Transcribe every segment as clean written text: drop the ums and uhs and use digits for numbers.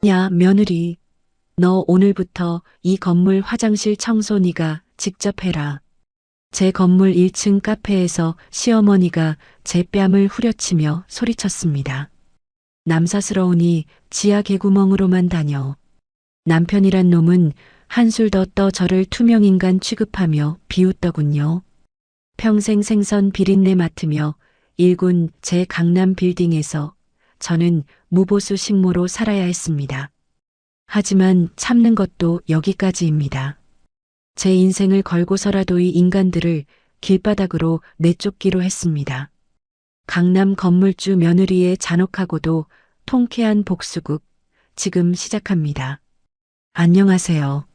야, 며느리. 너 오늘부터 이 건물 화장실 청소 네가 직접 해라. 제 건물 1층 카페에서 시어머니가 제 뺨을 후려치며 소리쳤습니다. 남사스러우니 지하 개구멍으로만 다녀. 남편이란 놈은 한술 더 떠 저를 투명인간 취급하며 비웃더군요. 평생 생선 비린내 맡으며 일군 제 강남 빌딩에서 저는 무보수 식모로 살아야 했습니다. 하지만 참는 것도 여기까지입니다. 제 인생을 걸고서라도 이 인간들을 길바닥으로 내쫓기로 했습니다. 강남 건물주 며느리의 잔혹하고도 통쾌한 복수극 지금 시작합니다. 안녕하세요.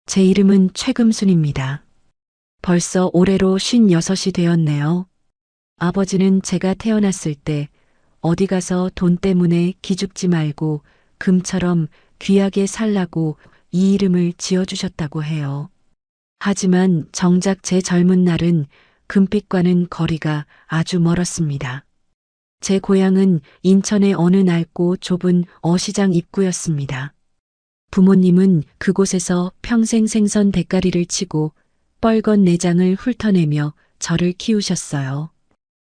제 이름은 최금순입니다. 벌써 올해로 56이 되었네요. 아버지는 제가 태어났을 때 어디 가서 돈 때문에 기죽지 말고 금처럼 귀하게 살라고 이 이름을 지어주셨다고 해요. 하지만 정작 제 젊은 날은 금빛과는 거리가 아주 멀었습니다. 제 고향은 인천의 어느 낡고 좁은 어시장 입구였습니다. 부모님은 그곳에서 평생 생선 대가리를 치고 뻘건 내장을 훑어내며 저를 키우셨어요.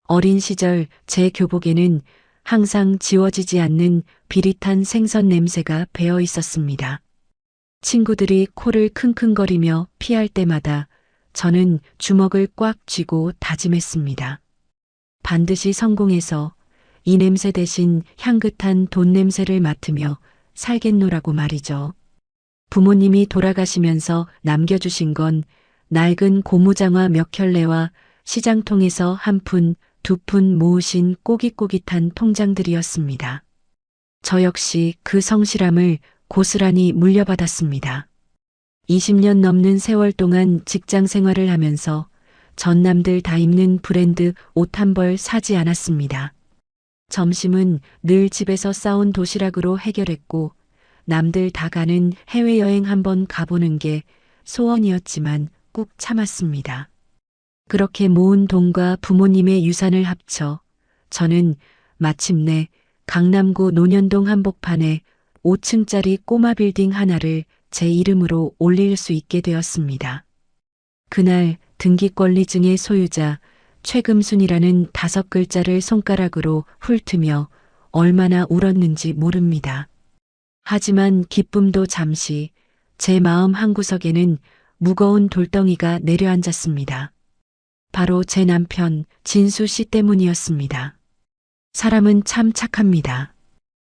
어린 시절 제 교복에는 항상 지워지지 않는 비릿한 생선 냄새가 배어 있었습니다. 친구들이 코를 킁킁거리며 피할 때마다 저는 주먹을 꽉 쥐고 다짐했습니다. 반드시 성공해서 이 냄새 대신 향긋한 돈 냄새를 맡으며 살겠노라고 말이죠. 부모님이 돌아가시면서 남겨주신 건 낡은 고무장화 몇 켤레와 시장통에서 한 푼, 두 푼 모으신 꼬깃꼬깃한 통장들이었습니다. 저 역시 그 성실함을 고스란히 물려받았습니다. 20년 넘는 세월 동안 직장 생활을 하면서 전남들 다 입는 브랜드 옷 한 벌 사지 않았습니다. 점심은 늘 집에서 싸온 도시락으로 해결했고 남들 다 가는 해외여행 한번 가보는 게 소원이었지만 꾹 참았습니다. 그렇게 모은 돈과 부모님의 유산을 합쳐 저는 마침내 강남구 논현동 한복판에 5층짜리 꼬마 빌딩 하나를 제 이름으로 올릴 수 있게 되었습니다. 그날 등기권리증의 소유자 최금순이라는 5글자를 손가락으로 훑으며 얼마나 울었는지 모릅니다. 하지만 기쁨도 잠시 제 마음 한구석에는 무거운 돌덩이가 내려앉았습니다. 바로 제 남편 진수 씨 때문이었습니다. 사람은 참 착합니다.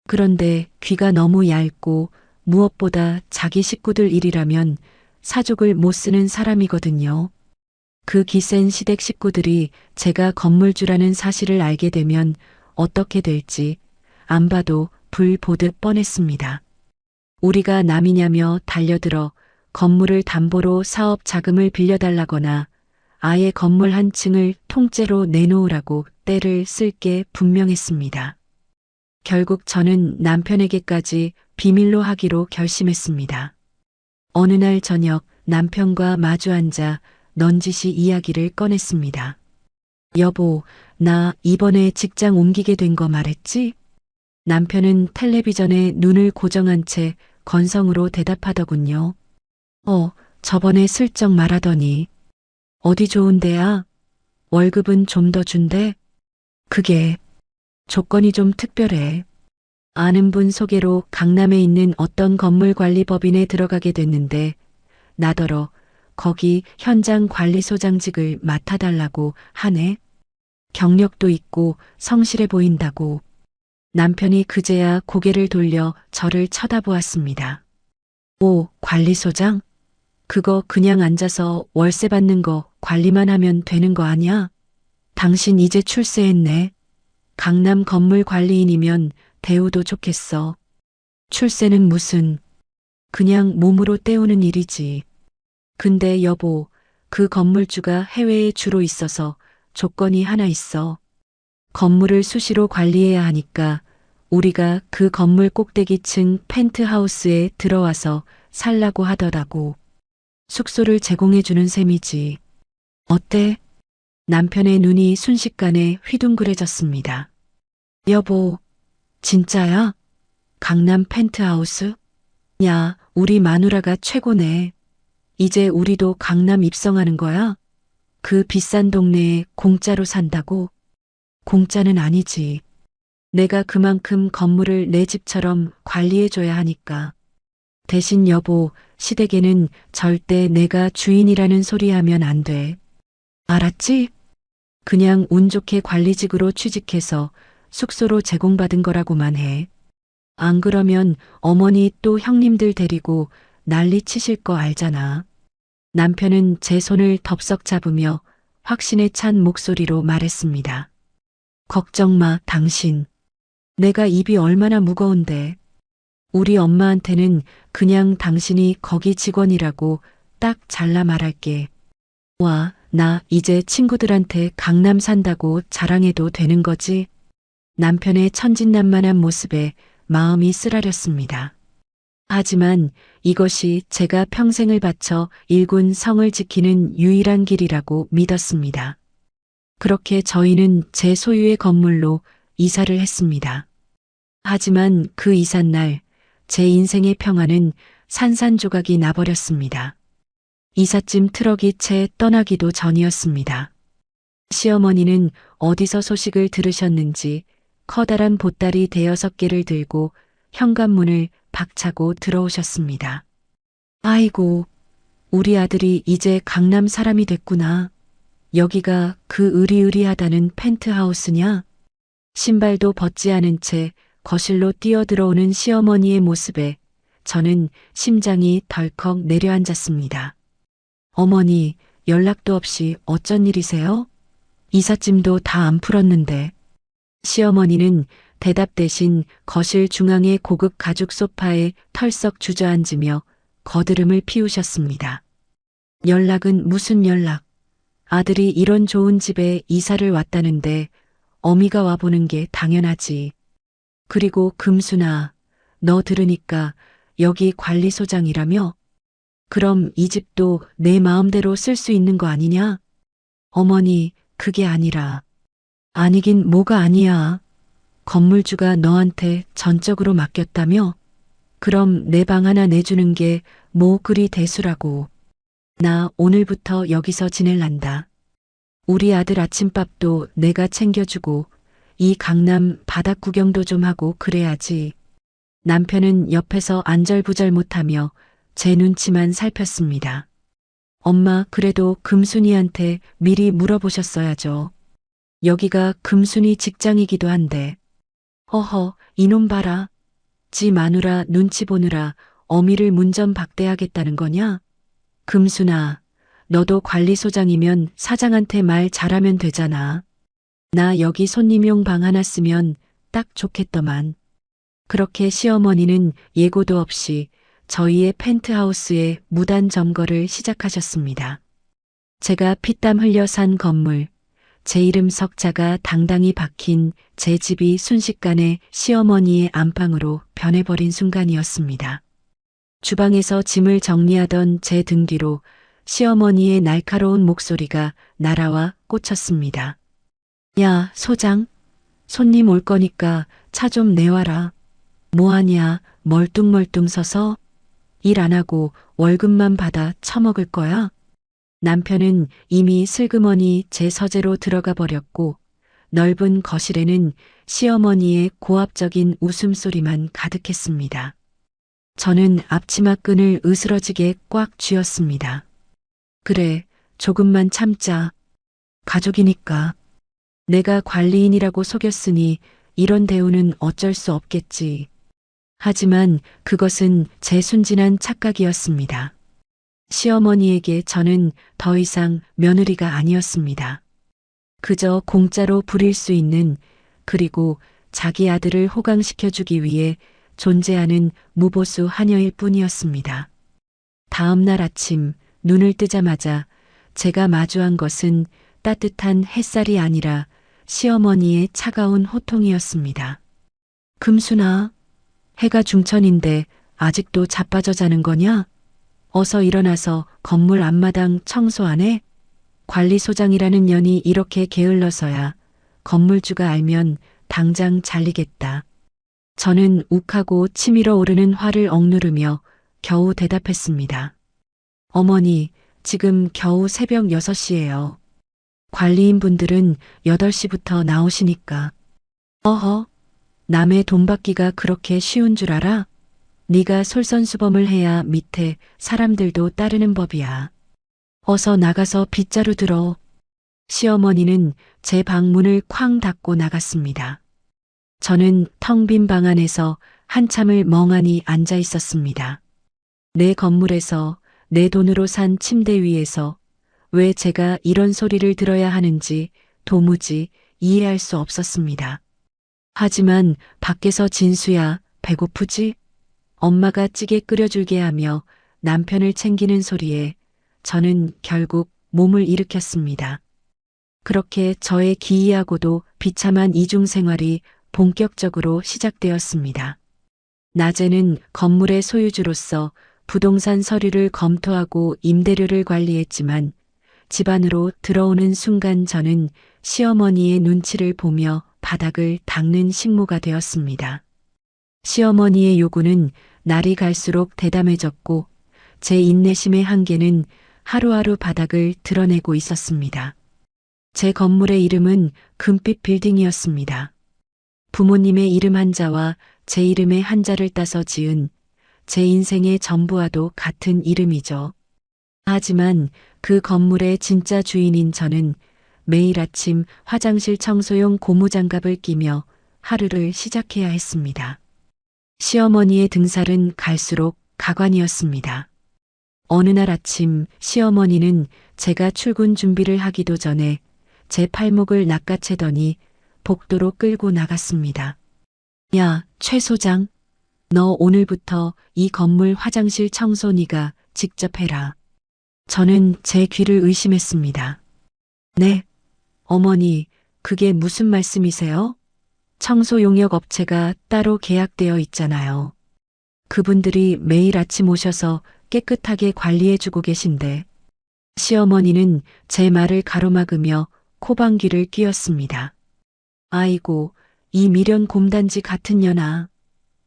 그런데 귀가 너무 얇고 무엇보다 자기 식구들 일이라면 사족을 못 쓰는 사람이거든요. 그 기센 시댁 식구들이 제가 건물주라는 사실을 알게 되면 어떻게 될지 안 봐도 불 보듯 뻔했습니다. 우리가 남이냐며 달려들어 건물을 담보로 사업 자금을 빌려달라거나 아예 건물 한 층을 통째로 내놓으라고 때를 쓸 게 분명했습니다. 결국 저는 남편에게까지 비밀로 하기로 결심했습니다. 어느 날 저녁 남편과 마주 앉아 넌지시 이야기를 꺼냈습니다. 여보, 나 이번에 직장 옮기게 된 거 말했지? 남편은 텔레비전에 눈을 고정한 채 건성으로 대답하더군요. 저번에 슬쩍 말하더니. 어디 좋은 데야? 월급은 좀 더 준대? 그게 조건이 좀 특별해. 아는 분 소개로 강남에 있는 어떤 건물관리법인에 들어가게 됐는데 나더러 거기 현장 관리소장직을 맡아달라고 하네. 경력도 있고 성실해 보인다고. 남편이 그제야 고개를 돌려 저를 쳐다보았습니다. 오, 관리소장? 그거 그냥 앉아서 월세 받는 거 관리만 하면 되는 거 아니야? 당신 이제 출세했네. 강남 건물 관리인이면 대우도 좋겠어. 출세는 무슨, 그냥 몸으로 때우는 일이지. 근데 여보, 그 건물주가 해외에 주로 있어서 조건이 하나 있어. 건물을 수시로 관리해야 하니까 우리가 그 건물 꼭대기층 펜트하우스에 들어와서 살라고 하더라고. 숙소를 제공해주는 셈이지. 어때? 남편의 눈이 순식간에 휘둥그레졌습니다. 여보, 진짜야? 강남 펜트하우스? 야, 우리 마누라가 최고네. 이제 우리도 강남 입성하는 거야? 그 비싼 동네에 공짜로 산다고? 공짜는 아니지. 내가 그만큼 건물을 내 집처럼 관리해줘야 하니까. 대신 여보, 시댁에는 절대 내가 주인이라는 소리 하면 안 돼. 알았지? 그냥 운 좋게 관리직으로 취직해서 숙소로 제공받은 거라고만 해. 안 그러면 어머니 또 형님들 데리고 난리 치실 거 알잖아. 남편은 제 손을 덥석 잡으며 확신에 찬 목소리로 말했습니다. 걱정 마, 당신. 내가 입이 얼마나 무거운데. 우리 엄마한테는 그냥 당신이 거기 직원이라고 딱 잘라 말할게. 와, 나 이제 친구들한테 강남 산다고 자랑해도 되는 거지? 남편의 천진난만한 모습에 마음이 쓰라렸습니다. 하지만 이것이 제가 평생을 바쳐 일군 성을 지키는 유일한 길이라고 믿었습니다. 그렇게 저희는 제 소유의 건물로 이사를 했습니다. 하지만 그 이삿날 제 인생의 평화는 산산조각이 나버렸습니다. 이삿짐 트럭이 채 떠나기도 전이었습니다. 시어머니는 어디서 소식을 들으셨는지 커다란 보따리 대여섯 개를 들고 현관문을 박차고 들어오셨습니다. 아이고, 우리 아들이 이제 강남 사람이 됐구나. 여기가 그 으리으리하다는 펜트하우스냐? 신발도 벗지 않은 채 거실로 뛰어들어오는 시어머니의 모습에 저는 심장이 덜컥 내려앉았습니다. 어머니, 연락도 없이 어쩐 일이세요? 이삿짐도 다 안 풀었는데. 시어머니는 대답 대신 거실 중앙의 고급 가죽 소파에 털썩 주저앉으며 거드름을 피우셨습니다. 연락은 무슨 연락? 아들이 이런 좋은 집에 이사를 왔다는데 어미가 와보는 게 당연하지. 그리고 금순아, 너 들으니까 여기 관리소장이라며? 그럼 이 집도 내 마음대로 쓸 수 있는 거 아니냐? 어머니, 그게 아니라. 아니긴 뭐가 아니야. 건물주가 너한테 전적으로 맡겼다며? 그럼 내 방 하나 내주는 게 뭐 그리 대수라고. 나 오늘부터 여기서 지낼란다. 우리 아들 아침밥도 내가 챙겨주고 이 강남 바닥 구경도 좀 하고 그래야지. 남편은 옆에서 안절부절 못하며 제 눈치만 살폈습니다. 엄마, 그래도 금순이한테 미리 물어보셨어야죠. 여기가 금순이 직장이기도 한데. 허허, 이놈 봐라. 지 마누라 눈치 보느라 어미를 문전박대하겠다는 거냐? 금순아, 너도 관리소장이면 사장한테 말 잘하면 되잖아. 나 여기 손님용 방 하나 쓰면 딱 좋겠더만. 그렇게 시어머니는 예고도 없이 저희의 펜트하우스에 무단 점거를 시작하셨습니다. 제가 피땀 흘려 산 건물, 제 이름 석자가 당당히 박힌 제 집이 순식간에 시어머니의 안방으로 변해버린 순간이었습니다. 주방에서 짐을 정리하던 제 등 뒤로 시어머니의 날카로운 목소리가 날아와 꽂혔습니다. 야, 소장. 손님 올 거니까 차 좀 내와라. 뭐하냐, 멀뚱멀뚱 서서? 일 안 하고 월급만 받아 처먹을 거야? 남편은 이미 슬그머니 제 서재로 들어가 버렸고 넓은 거실에는 시어머니의 고압적인 웃음소리만 가득했습니다. 저는 앞치마 끈을 으스러지게 꽉 쥐었습니다. 그래, 조금만 참자. 가족이니까. 내가 관리인이라고 속였으니 이런 대우는 어쩔 수 없겠지. 하지만 그것은 제 순진한 착각이었습니다. 시어머니에게 저는 더 이상 며느리가 아니었습니다. 그저 공짜로 부릴 수 있는, 그리고 자기 아들을 호강시켜주기 위해 존재하는 무보수 하녀일 뿐이었습니다. 다음 날 아침 눈을 뜨자마자 제가 마주한 것은 따뜻한 햇살이 아니라 시어머니의 차가운 호통이었습니다. 금순아, 해가 중천인데 아직도 자빠져 자는 거냐? 어서 일어나서 건물 앞마당 청소 안 해? 관리소장이라는 년이 이렇게 게을러서야 건물주가 알면 당장 잘리겠다. 저는 욱하고 치밀어 오르는 화를 억누르며 겨우 대답했습니다. 어머니, 지금 겨우 새벽 6시예요. 관리인분들은 8시부터 나오시니까. 어허, 남의 돈 받기가 그렇게 쉬운 줄 알아? 네가 솔선수범을 해야 밑에 사람들도 따르는 법이야. 어서 나가서 빗자루 들어. 시어머니는 제 방문을 쾅 닫고 나갔습니다. 저는 텅 빈 방 안에서 한참을 멍하니 앉아 있었습니다. 내 건물에서 내 돈으로 산 침대 위에서 왜 제가 이런 소리를 들어야 하는지 도무지 이해할 수 없었습니다. 하지만 밖에서 진수야, 배고프지? 엄마가 찌개 끓여줄게 하며 남편을 챙기는 소리에 저는 결국 몸을 일으켰습니다. 그렇게 저의 기이하고도 비참한 이중 생활이 본격적으로 시작되었습니다. 낮에는 건물의 소유주로서 부동산 서류를 검토하고 임대료를 관리했지만 집 안으로 들어오는 순간 저는 시어머니의 눈치를 보며 바닥을 닦는 식모가 되었습니다. 시어머니의 요구는 날이 갈수록 대담해졌고 제 인내심의 한계는 하루하루 바닥을 드러내고 있었습니다. 제 건물의 이름은 금빛 빌딩이었습니다. 부모님의 이름 한자와 제 이름의 한자를 따서 지은 제 인생의 전부와도 같은 이름이죠. 하지만 그 건물의 진짜 주인인 저는 매일 아침 화장실 청소용 고무장갑을 끼며 하루를 시작해야 했습니다. 시어머니의 등살은 갈수록 가관이었습니다. 어느 날 아침 시어머니는 제가 출근 준비를 하기도 전에 제 팔목을 낚아채더니 복도로 끌고 나갔습니다. 야, 최 소장, 너 오늘부터 이 건물 화장실 청소 네가 직접 해라. 저는 제 귀를 의심했습니다. 네, 어머니, 그게 무슨 말씀이세요? 청소 용역 업체가 따로 계약되어 있잖아요. 그분들이 매일 아침 오셔서 깨끗하게 관리해주고 계신데. 시어머니는 제 말을 가로막으며 코방귀를 뀌었습니다. 아이고, 이 미련 곰단지 같은 년아.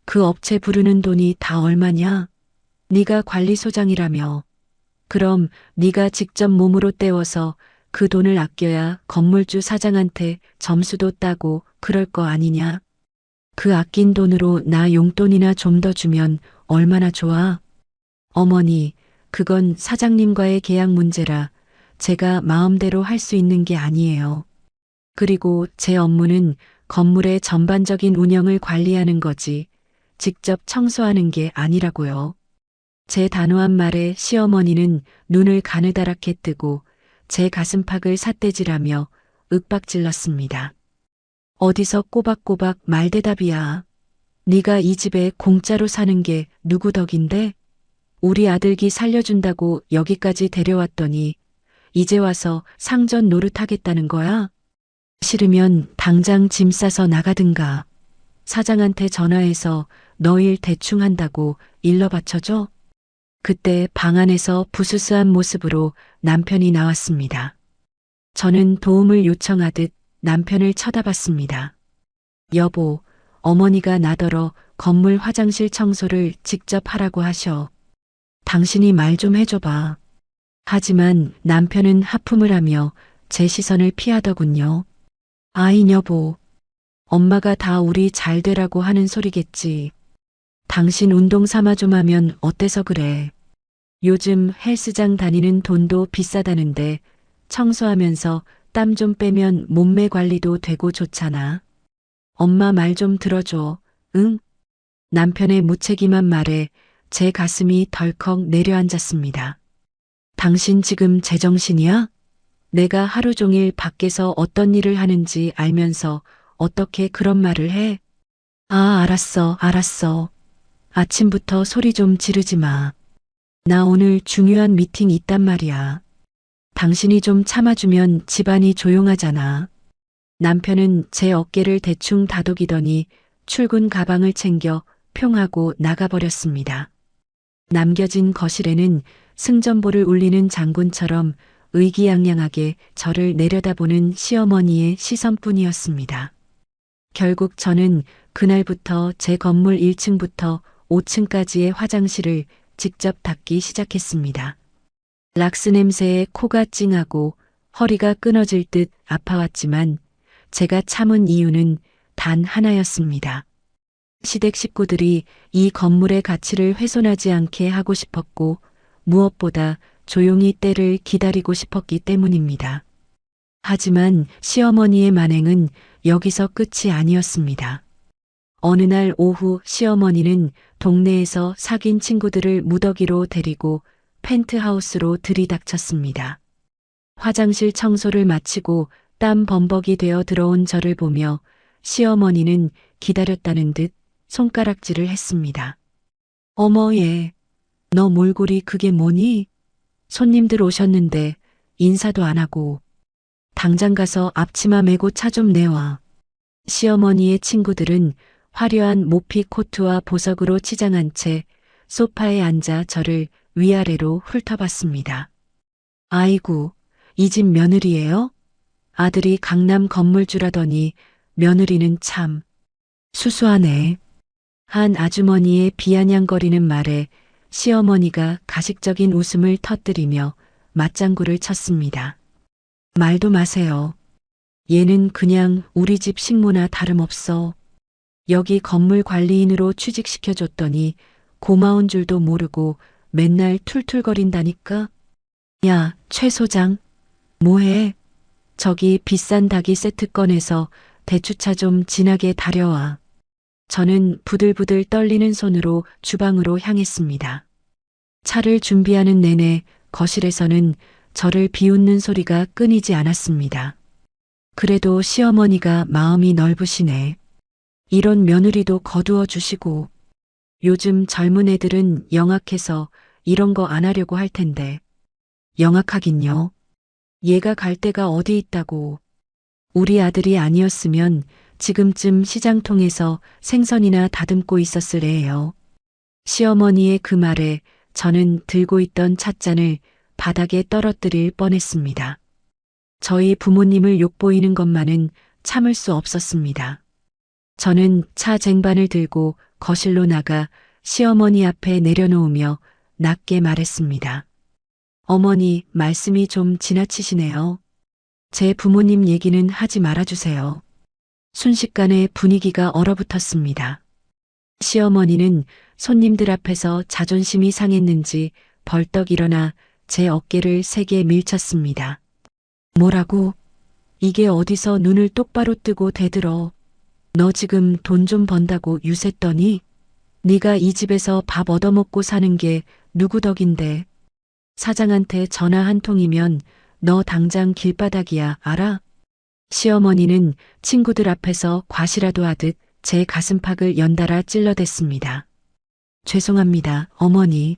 그 업체 부르는 돈이 다 얼마냐? 네가 관리소장이라며. 그럼 네가 직접 몸으로 떼워서 그 돈을 아껴야 건물주 사장한테 점수도 따고 그럴 거 아니냐? 그 아낀 돈으로 나 용돈이나 좀 더 주면 얼마나 좋아? 어머니, 그건 사장님과의 계약 문제라 제가 마음대로 할 수 있는 게 아니에요. 그리고 제 업무는 건물의 전반적인 운영을 관리하는 거지 직접 청소하는 게 아니라고요. 제 단호한 말에 시어머니는 눈을 가느다랗게 뜨고 제 가슴팍을 삿대질하며 윽박질렀습니다. 어디서 꼬박꼬박 말대답이야. 네가 이 집에 공짜로 사는 게 누구 덕인데? 우리 아들기 살려준다고 여기까지 데려왔더니 이제 와서 상전 노릇하겠다는 거야? 싫으면 당장 짐 싸서 나가든가. 사장한테 전화해서 너 일 대충 한다고 일러 바쳐줘? 그때 방 안에서 부스스한 모습으로 남편이 나왔습니다. 저는 도움을 요청하듯 남편을 쳐다봤습니다. 여보, 어머니가 나더러 건물 화장실 청소를 직접 하라고 하셔. 당신이 말 좀 해줘봐. 하지만 남편은 하품을 하며 제 시선을 피하더군요. 아이 여보, 엄마가 다 우리 잘 되라고 하는 소리겠지. 당신 운동 삼아 좀 하면 어때서 그래. 요즘 헬스장 다니는 돈도 비싸다는데 청소하면서 땀 좀 빼면 몸매 관리도 되고 좋잖아. 엄마 말 좀 들어줘, 응? 남편의 무책임한 말에 제 가슴이 덜컥 내려앉았습니다. 당신 지금 제정신이야? 내가 하루 종일 밖에서 어떤 일을 하는지 알면서 어떻게 그런 말을 해? 아, 알았어. 아침부터 소리 좀 지르지 마. 나 오늘 중요한 미팅 있단 말이야. 당신이 좀 참아주면 집안이 조용하잖아. 남편은 제 어깨를 대충 다독이더니 출근 가방을 챙겨 평하고 나가버렸습니다. 남겨진 거실에는 승전보를 울리는 장군처럼 의기양양하게 저를 내려다보는 시어머니의 시선뿐이었습니다. 결국 저는 그날부터 제 건물 1층부터 5층까지의 화장실을 직접 닦기 시작했습니다. 락스 냄새에 코가 찡하고 허리가 끊어질 듯 아파왔지만 제가 참은 이유는 단 하나였습니다. 시댁 식구들이 이 건물의 가치를 훼손하지 않게 하고 싶었고 무엇보다 조용히 때를 기다리고 싶었기 때문입니다. 하지만 시어머니의 만행은 여기서 끝이 아니었습니다. 어느 날 오후 시어머니는 동네에서 사귄 친구들을 무더기로 데리고 펜트하우스로 들이닥쳤습니다. 화장실 청소를 마치고 땀 범벅이 되어 들어온 저를 보며 시어머니는 기다렸다는 듯 손가락질을 했습니다. 어머 얘, 너 몰골이 그게 뭐니? 손님들 오셨는데 인사도 안 하고 당장 가서 앞치마 메고 차 좀 내와. 시어머니의 친구들은 화려한 모피 코트와 보석으로 치장한 채 소파에 앉아 저를 위아래로 훑어봤습니다. 아이고, 이 집 며느리예요? 아들이 강남 건물주라더니 며느리는 참 수수하네. 한 아주머니의 비아냥거리는 말에 시어머니가 가식적인 웃음을 터뜨리며 맞장구를 쳤습니다. 말도 마세요. 얘는 그냥 우리 집 식모나 다름없어. 여기 건물 관리인으로 취직시켜줬더니 고마운 줄도 모르고 맨날 툴툴거린다니까. 야, 최 소장. 뭐해? 저기 비싼 닭이 세트 꺼내서 대추차 좀 진하게 달여와. 저는 부들부들 떨리는 손으로 주방으로 향했습니다. 차를 준비하는 내내 거실에서는 저를 비웃는 소리가 끊이지 않았습니다. 그래도 시어머니가 마음이 넓으시네. 이런 며느리도 거두어 주시고. 요즘 젊은 애들은 영악해서 이런 거 안 하려고 할 텐데. 영악하긴요. 얘가 갈 데가 어디 있다고. 우리 아들이 아니었으면 지금쯤 시장통에서 생선이나 다듬고 있었을 애예요. 시어머니의 그 말에 저는 들고 있던 찻잔을 바닥에 떨어뜨릴 뻔했습니다. 저희 부모님을 욕보이는 것만은 참을 수 없었습니다. 저는 차 쟁반을 들고 거실로 나가 시어머니 앞에 내려놓으며 낮게 말했습니다. 어머니, 말씀이 좀 지나치시네요. 제 부모님 얘기는 하지 말아주세요. 순식간에 분위기가 얼어붙었습니다. 시어머니는 손님들 앞에서 자존심이 상했는지 벌떡 일어나 제 어깨를 세게 밀쳤습니다. 뭐라고? 이게 어디서 눈을 똑바로 뜨고 대들어. 너 지금 돈 좀 번다고 유샜더니? 네가 이 집에서 밥 얻어먹고 사는 게 누구 덕인데. 사장한테 전화 한 통이면 너 당장 길바닥이야, 알아? 시어머니는 친구들 앞에서 과시라도 하듯 제 가슴팍을 연달아 찔러댔습니다. 죄송합니다, 어머니.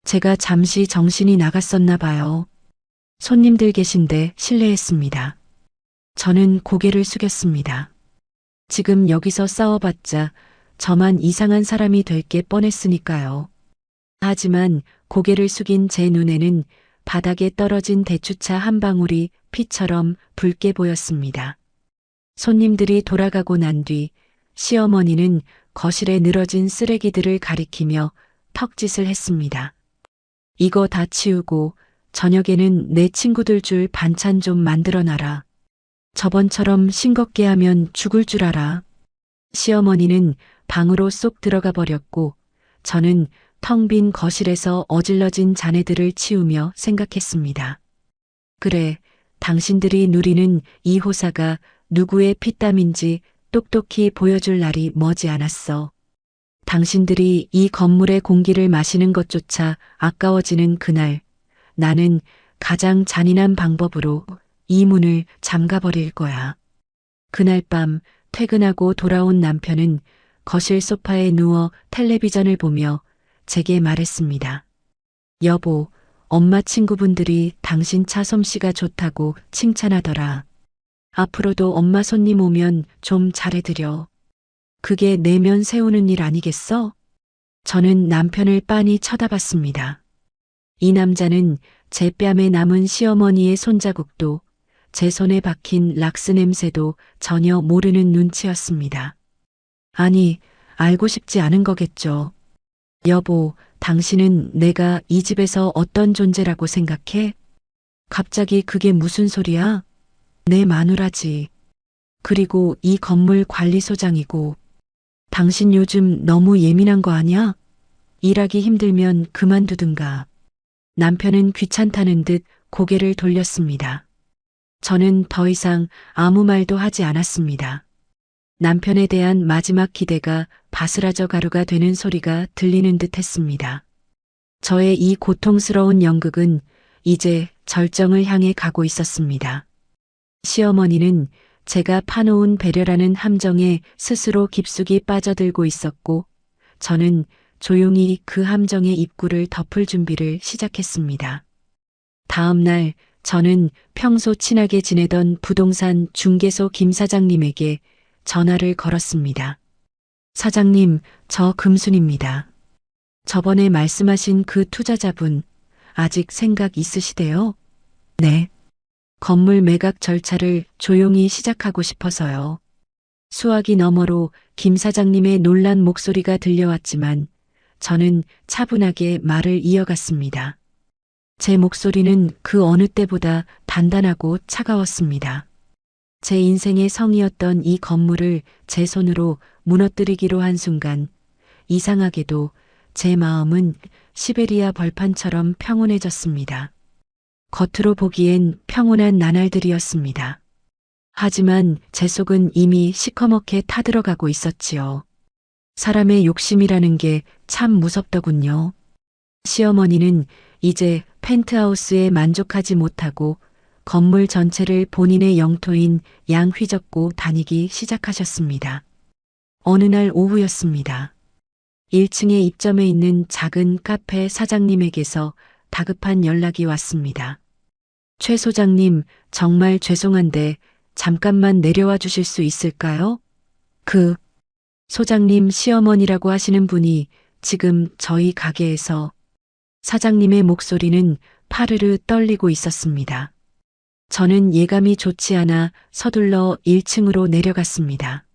제가 잠시 정신이 나갔었나 봐요. 손님들 계신데 실례했습니다. 저는 고개를 숙였습니다. 지금 여기서 싸워봤자 저만 이상한 사람이 될 게 뻔했으니까요. 하지만 고개를 숙인 제 눈에는 바닥에 떨어진 대추차 한 방울이 피처럼 붉게 보였습니다. 손님들이 돌아가고 난 뒤 시어머니는 거실에 늘어진 쓰레기들을 가리키며 턱짓을 했습니다. 이거 다 치우고 저녁에는 내 친구들 줄 반찬 좀 만들어놔라. 저번처럼 싱겁게 하면 죽을 줄 알아. 시어머니는 방으로 쏙 들어가 버렸고 저는 텅 빈 거실에서 어질러진 잔해들을 치우며 생각했습니다. 그래, 당신들이 누리는 이 호사가 누구의 피땀인지 똑똑히 보여줄 날이 머지 않았어. 당신들이 이 건물의 공기를 마시는 것조차 아까워지는 그날, 나는 가장 잔인한 방법으로 이 문을 잠가버릴 거야. 그날 밤 퇴근하고 돌아온 남편은 거실 소파에 누워 텔레비전을 보며 제게 말했습니다. 여보, 엄마 친구분들이 당신 차 솜씨가 좋다고 칭찬하더라. 앞으로도 엄마 손님 오면 좀 잘해드려. 그게 내면 세우는 일 아니겠어? 저는 남편을 빤히 쳐다봤습니다. 이 남자는 제 뺨에 남은 시어머니의 손자국도 제 손에 박힌 락스 냄새도 전혀 모르는 눈치였습니다. 아니, 알고 싶지 않은 거겠죠. 여보, 당신은 내가 이 집에서 어떤 존재라고 생각해? 갑자기 그게 무슨 소리야? 내 마누라지. 그리고 이 건물 관리소장이고. 당신 요즘 너무 예민한 거 아니야? 일하기 힘들면 그만두든가. 남편은 귀찮다는 듯 고개를 돌렸습니다. 저는 더 이상 아무 말도 하지 않았습니다. 남편에 대한 마지막 기대가 바스라져 가루가 되는 소리가 들리는 듯 했습니다. 저의 이 고통스러운 연극은 이제 절정을 향해 가고 있었습니다. 시어머니는 제가 파놓은 배려라는 함정에 스스로 깊숙이 빠져들고 있었고, 저는 조용히 그 함정의 입구를 덮을 준비를 시작했습니다. 다음 날 저는 평소 친하게 지내던 부동산 중개소 김 사장님에게 전화를 걸었습니다. 사장님, 저 금순입니다. 저번에 말씀하신 그 투자자분 아직 생각 있으시대요? 네. 건물 매각 절차를 조용히 시작하고 싶어서요. 수화기 너머로 김 사장님의 놀란 목소리가 들려왔지만 저는 차분하게 말을 이어갔습니다. 제 목소리는 그 어느 때보다 단단하고 차가웠습니다. 제 인생의 성이었던 이 건물을 제 손으로 무너뜨리기로 한 순간 이상하게도 제 마음은 시베리아 벌판처럼 평온해졌습니다. 겉으로 보기엔 평온한 나날들이었습니다. 하지만 제 속은 이미 시커멓게 타들어가고 있었지요. 사람의 욕심이라는 게 참 무섭더군요. 시어머니는 이제 펜트하우스에 만족하지 못하고 건물 전체를 본인의 영토인 양 휘젓고 다니기 시작하셨습니다. 어느 날 오후였습니다. 1층에 입점해 있는 작은 카페 사장님에게서 다급한 연락이 왔습니다. 최 소장님, 정말 죄송한데 잠깐만 내려와 주실 수 있을까요? 그 소장님 시어머니라고 하시는 분이 지금 저희 가게에서. 사장님의 목소리는 파르르 떨리고 있었습니다. 저는 예감이 좋지 않아 서둘러 1층으로 내려갔습니다.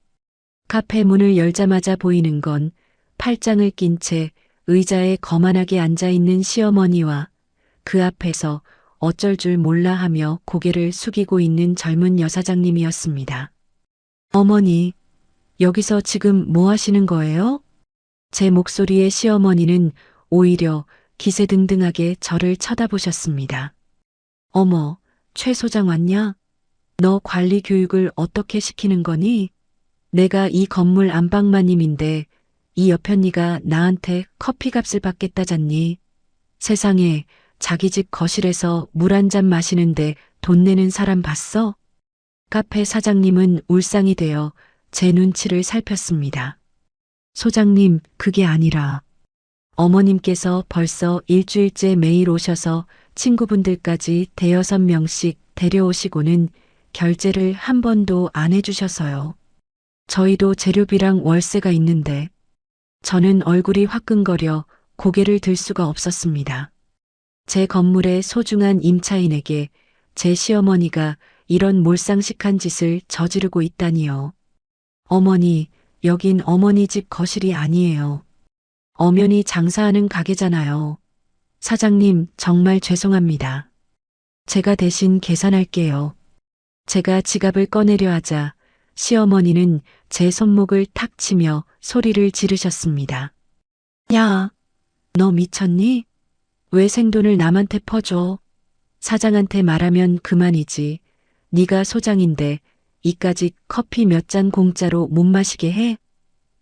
카페 문을 열자마자 보이는 건 팔짱을 낀 채 의자에 거만하게 앉아있는 시어머니와 그 앞에서 어쩔 줄 몰라 하며 고개를 숙이고 있는 젊은 여사장님이었습니다. 어머니, 여기서 지금 뭐 하시는 거예요? 제 목소리에 시어머니는 오히려 기세등등하게 저를 쳐다보셨습니다. 어머, 최 소장 왔냐? 너 관리 교육을 어떻게 시키는 거니? 내가 이 건물 안방마님인데 이 여편니가 나한테 커피값을 받겠다잖니? 세상에, 자기 집 거실에서 물 한 잔 마시는데 돈 내는 사람 봤어? 카페 사장님은 울상이 되어 제 눈치를 살폈습니다. 소장님, 그게 아니라 어머님께서 벌써 일주일째 매일 오셔서 친구분들까지 5~6명씩 데려오시고는 결제를 한 번도 안 해주셔서요. 저희도 재료비랑 월세가 있는데. 저는 얼굴이 화끈거려 고개를 들 수가 없었습니다. 제 건물의 소중한 임차인에게 제 시어머니가 이런 몰상식한 짓을 저지르고 있다니요. 어머니, 여긴 어머니 집 거실이 아니에요. 엄연히 장사하는 가게잖아요. 사장님, 정말 죄송합니다. 제가 대신 계산할게요. 제가 지갑을 꺼내려 하자 시어머니는 제 손목을 탁 치며 소리를 지르셨습니다. 야, 너 미쳤니? 왜 생돈을 남한테 퍼줘? 사장한테 말하면 그만이지. 네가 소장인데 이까짓 커피 몇 잔 공짜로 못 마시게 해?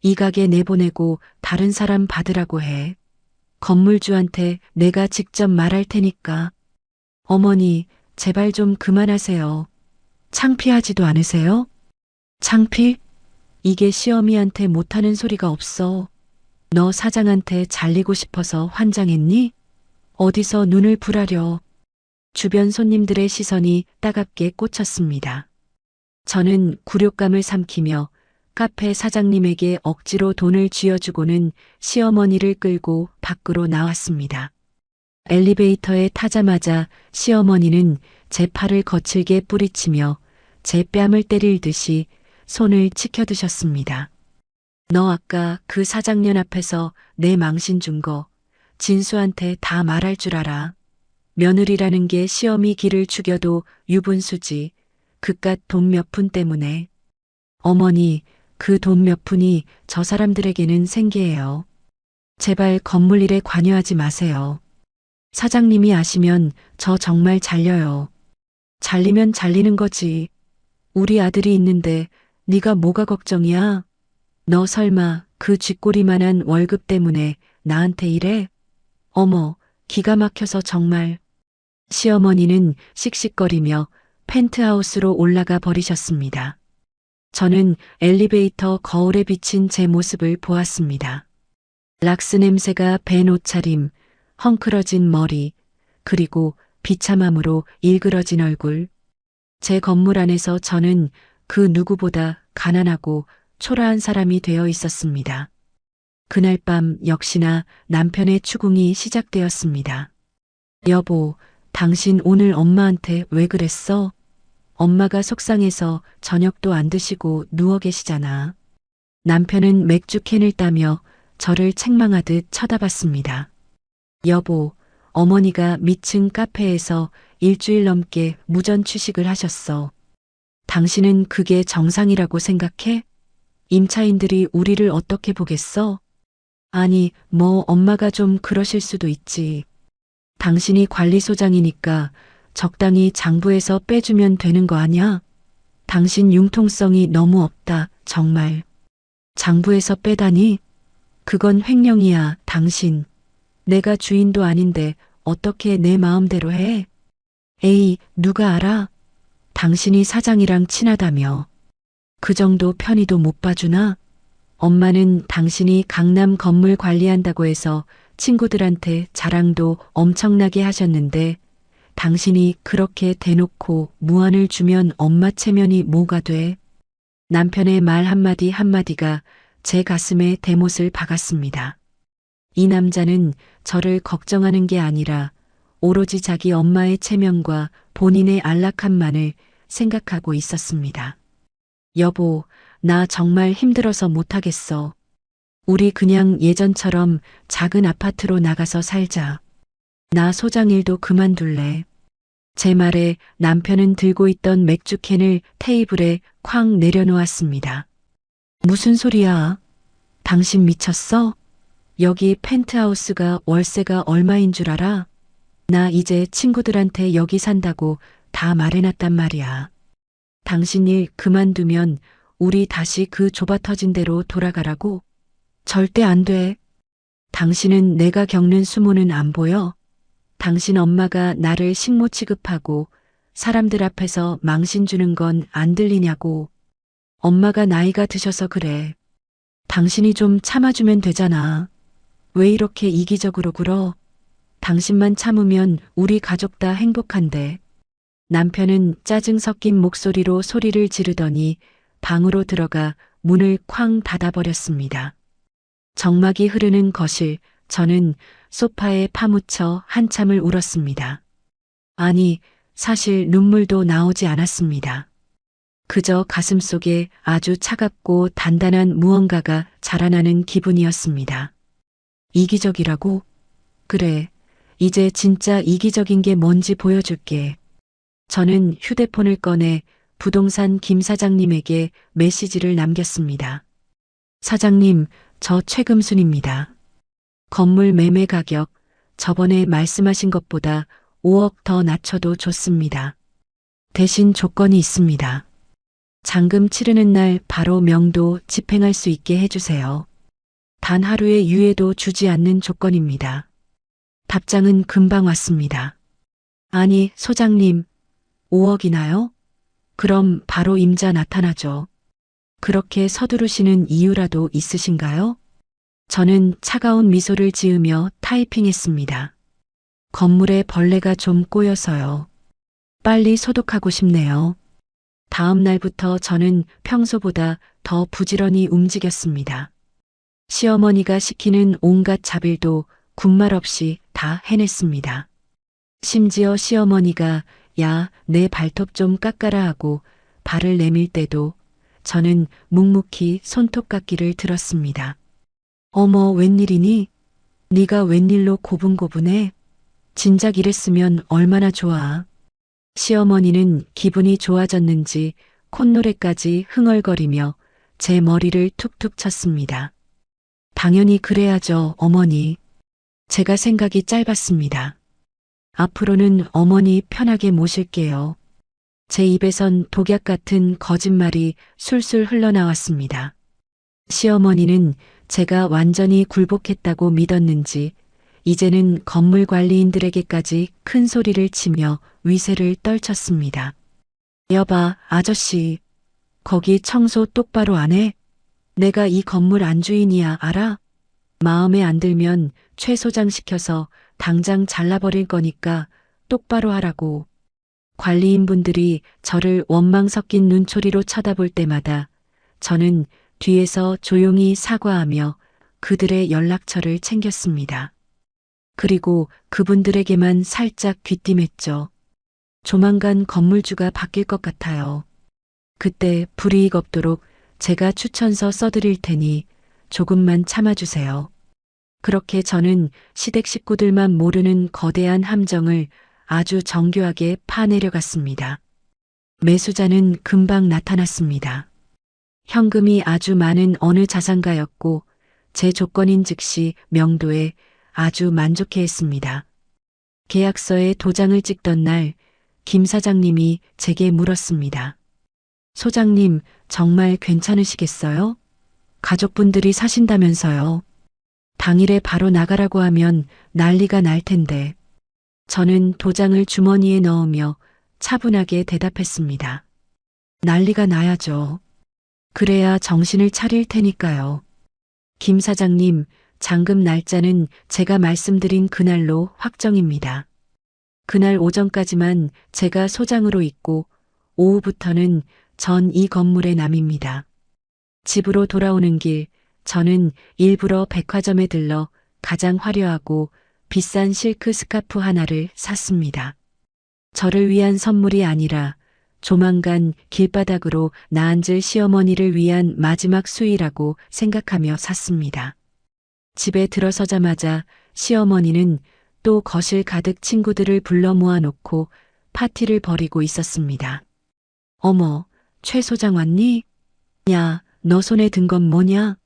이 가게 내보내고 다른 사람 받으라고 해. 건물주한테 내가 직접 말할 테니까. 어머니, 제발 좀 그만하세요. 창피하지도 않으세요? 창피? 이게 시어미한테 못하는 소리가 없어. 너 사장한테 잘리고 싶어서 환장했니? 어디서 눈을 부라려. 주변 손님들의 시선이 따갑게 꽂혔습니다. 저는 굴욕감을 삼키며 카페 사장님에게 억지로 돈을 쥐어주고는 시어머니를 끌고 밖으로 나왔습니다. 엘리베이터에 타자마자 시어머니는 제 팔을 거칠게 뿌리치며 제 뺨을 때릴 듯이 손을 치켜드셨습니다. 너 아까 그 사장년 앞에서 내 망신 준 거 진수한테 다 말할 줄 알아. 며느리라는 게 시험이 길을 죽여도 유분수지. 그깟 돈 몇 푼 때문에. 어머니, 그 돈 몇 푼이 저 사람들에게는 생계예요. 제발 건물 일에 관여하지 마세요. 사장님이 아시면 저 정말 잘려요. 잘리면 잘리는 거지. 우리 아들이 있는데 네가 뭐가 걱정이야? 너 설마 그 쥐꼬리만한 월급 때문에 나한테 이래? 어머, 기가 막혀서 정말. 시어머니는 씩씩거리며 펜트하우스로 올라가 버리셨습니다. 저는 엘리베이터 거울에 비친 제 모습을 보았습니다. 락스 냄새가 밴 옷차림, 헝클어진 머리, 그리고 비참함으로 일그러진 얼굴. 제 건물 안에서 저는 그 누구보다 가난하고 초라한 사람이 되어 있었습니다. 그날 밤 역시나 남편의 추궁이 시작되었습니다. 여보, 당신 오늘 엄마한테 왜 그랬어? 엄마가 속상해서 저녁도 안 드시고 누워 계시잖아. 남편은 맥주 캔을 따며 저를 책망하듯 쳐다봤습니다. 여보, 어머니가 미층 카페에서 일주일 넘게 무전 취식을 하셨어. 당신은 그게 정상이라고 생각해? 임차인들이 우리를 어떻게 보겠어? 아니, 뭐 엄마가 좀 그러실 수도 있지. 당신이 관리소장이니까 적당히 장부에서 빼주면 되는 거 아냐? 당신 융통성이 너무 없다, 정말. 장부에서 빼다니? 그건 횡령이야, 당신. 내가 주인도 아닌데 어떻게 내 마음대로 해? 에이, 누가 알아? 당신이 사장이랑 친하다며. 그 정도 편의도 못 봐주나? 엄마는 당신이 강남 건물 관리한다고 해서 친구들한테 자랑도 엄청나게 하셨는데 당신이 그렇게 대놓고 무안을 주면 엄마 체면이 뭐가 돼? 남편의 말 한마디 한마디가 제 가슴에 대못을 박았습니다. 이 남자는 저를 걱정하는 게 아니라 오로지 자기 엄마의 체면과 본인의 안락함만을 생각하고 있었습니다. 여보, 나 정말 힘들어서 못하겠어. 우리 그냥 예전처럼 작은 아파트로 나가서 살자. 나 소장 일도 그만둘래. 제 말에 남편은 들고 있던 맥주캔을 테이블에 쾅 내려놓았습니다. 무슨 소리야? 당신 미쳤어? 여기 펜트하우스가 월세가 얼마인 줄 알아? 나 이제 친구들한테 여기 산다고 다 말해놨단 말이야. 당신 일 그만두면 우리 다시 그 좁아터진 데로 돌아가라고? 절대 안 돼. 당신은 내가 겪는 수모는 안 보여? 당신 엄마가 나를 식모 취급하고 사람들 앞에서 망신 주는 건 안 들리냐고. 엄마가 나이가 드셔서 그래. 당신이 좀 참아주면 되잖아. 왜 이렇게 이기적으로 굴어? 당신만 참으면 우리 가족 다 행복한데. 남편은 짜증 섞인 목소리로 소리를 지르더니 방으로 들어가 문을 쾅 닫아버렸습니다. 정막이 흐르는 거실, 저는 소파에 파묻혀 한참을 울었습니다. 아니, 사실 눈물도 나오지 않았습니다. 그저 가슴속에 아주 차갑고 단단한 무언가가 자라나는 기분이었습니다. 이기적이라고? 그래, 이제 진짜 이기적인 게 뭔지 보여줄게. 저는 휴대폰을 꺼내 부동산 김 사장님에게 메시지를 남겼습니다. 사장님, 저 최금순입니다. 건물 매매 가격 저번에 말씀하신 것보다 5억 더 낮춰도 좋습니다. 대신 조건이 있습니다. 잔금 치르는 날 바로 명도 집행할 수 있게 해주세요. 단 하루의 유예도 주지 않는 조건입니다. 답장은 금방 왔습니다. 아니, 소장님, 5억이나요? 그럼 바로 임자 나타나죠. 그렇게 서두르시는 이유라도 있으신가요? 저는 차가운 미소를 지으며 타이핑했습니다. 건물에 벌레가 좀 꼬여서요. 빨리 소독하고 싶네요. 다음 날부터 저는 평소보다 더 부지런히 움직였습니다. 시어머니가 시키는 온갖 잡일도 군말 없이 다 해냈습니다. 심지어 시어머니가 야, 내 발톱 좀 깎아라 하고 발을 내밀 때도 저는 묵묵히 손톱깎이를 들었습니다. 어머, 웬일이니? 네가 웬일로 고분고분해? 진작 이랬으면 얼마나 좋아. 시어머니는 기분이 좋아졌는지 콧노래까지 흥얼거리며 제 머리를 툭툭 쳤습니다. 당연히 그래야죠, 어머니. 제가 생각이 짧았습니다. 앞으로는 어머니 편하게 모실게요. 제 입에선 독약 같은 거짓말이 술술 흘러나왔습니다. 시어머니는 제가 완전히 굴복했다고 믿었는지 이제는 건물 관리인들에게까지 큰 소리를 치며 위세를 떨쳤습니다. 여봐, 아저씨. 거기 청소 똑바로 안 해? 내가 이 건물 안주인이야, 알아? 마음에 안 들면 최 소장 시켜서 당장 잘라버릴 거니까 똑바로 하라고. 관리인분들이 저를 원망 섞인 눈초리로 쳐다볼 때마다 저는 뒤에서 조용히 사과하며 그들의 연락처를 챙겼습니다. 그리고 그분들에게만 살짝 귀띔했죠. 조만간 건물주가 바뀔 것 같아요. 그때 불이익 없도록 제가 추천서 써드릴 테니 조금만 참아주세요. 그렇게 저는 시댁 식구들만 모르는 거대한 함정을 아주 정교하게 파내려갔습니다. 매수자는 금방 나타났습니다. 현금이 아주 많은 어느 자산가였고 제 조건인 즉시 명도에 아주 만족해했습니다. 계약서에 도장을 찍던 날 김 사장님이 제게 물었습니다. 소장님, 정말 괜찮으시겠어요? 가족분들이 사신다면서요. 당일에 바로 나가라고 하면 난리가 날 텐데. 저는 도장을 주머니에 넣으며 차분하게 대답했습니다. 난리가 나야죠. 그래야 정신을 차릴 테니까요. 김 사장님, 잔금 날짜는 제가 말씀드린 그날로 확정입니다. 그날 오전까지만 제가 소장으로 있고 오후부터는 전 이 건물의 남입니다. 집으로 돌아오는 길 저는 일부러 백화점에 들러 가장 화려하고 비싼 실크 스카프 하나를 샀습니다. 저를 위한 선물이 아니라 조만간 길바닥으로 나앉을 시어머니를 위한 마지막 수의라고 생각하며 샀습니다. 집에 들어서자마자 시어머니는 또 거실 가득 친구들을 불러 모아놓고 파티를 벌이고 있었습니다. 어머, 최 소장 왔니? 야, 너 손에 든 건 뭐냐?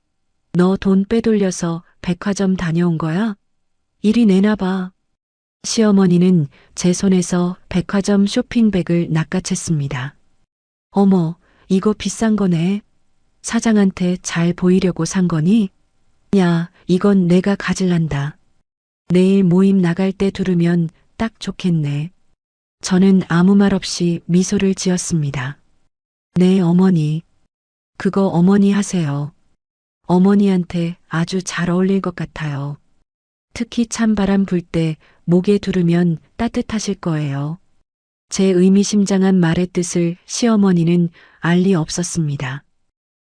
너 돈 빼돌려서 백화점 다녀온 거야? 이리 내놔봐. 시어머니는 제 손에서 백화점 쇼핑백을 낚아챘습니다. 어머, 이거 비싼 거네. 사장한테 잘 보이려고 산 거니? 야, 이건 내가 가질란다. 내일 모임 나갈 때 두르면 딱 좋겠네. 저는 아무 말 없이 미소를 지었습니다. 네, 어머니. 그거 어머니 하세요. 어머니한테 아주 잘 어울릴 것 같아요. 특히 찬바람 불 때 목에 두르면 따뜻하실 거예요. 제 의미심장한 말의 뜻을 시어머니는 알 리 없었습니다.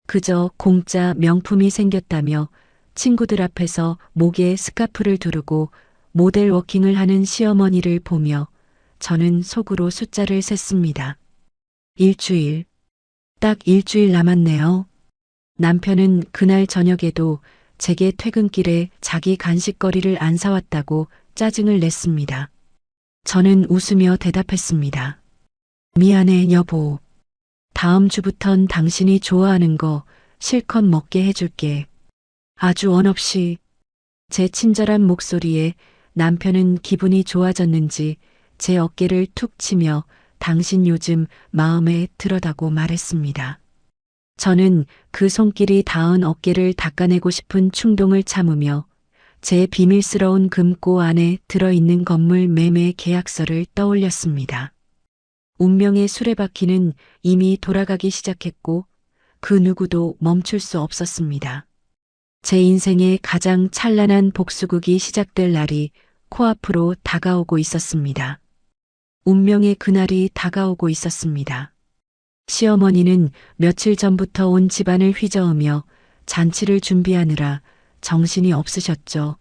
그저 공짜 명품이 생겼다며 친구들 앞에서 목에 스카프를 두르고 모델 워킹을 하는 시어머니를 보며 저는 속으로 숫자를 셌습니다. 일주일. 딱 일주일 남았네요. 남편은 그날 저녁에도 제게 퇴근길에 자기 간식거리를 안 사왔다고 짜증을 냈습니다. 저는 웃으며 대답했습니다. 미안해, 여보. 다음 주부턴 당신이 좋아하는 거 실컷 먹게 해줄게. 아주 원없이. 제 친절한 목소리에 남편은 기분이 좋아졌는지 제 어깨를 툭 치며 당신 요즘 마음에 들어다고 말했습니다. 저는 그 손길이 닿은 어깨를 닦아내고 싶은 충동을 참으며 제 비밀스러운 금고 안에 들어있는 건물 매매 계약서를 떠올렸습니다. 운명의 수레바퀴는 이미 돌아가기 시작했고 그 누구도 멈출 수 없었습니다. 제 인생의 가장 찬란한 복수극이 시작될 날이 코앞으로 다가오고 있었습니다. 운명의 그날이 다가오고 있었습니다. 시어머니는 며칠 전부터 온 집안을 휘저으며 잔치를 준비하느라 정신이 없으셨죠.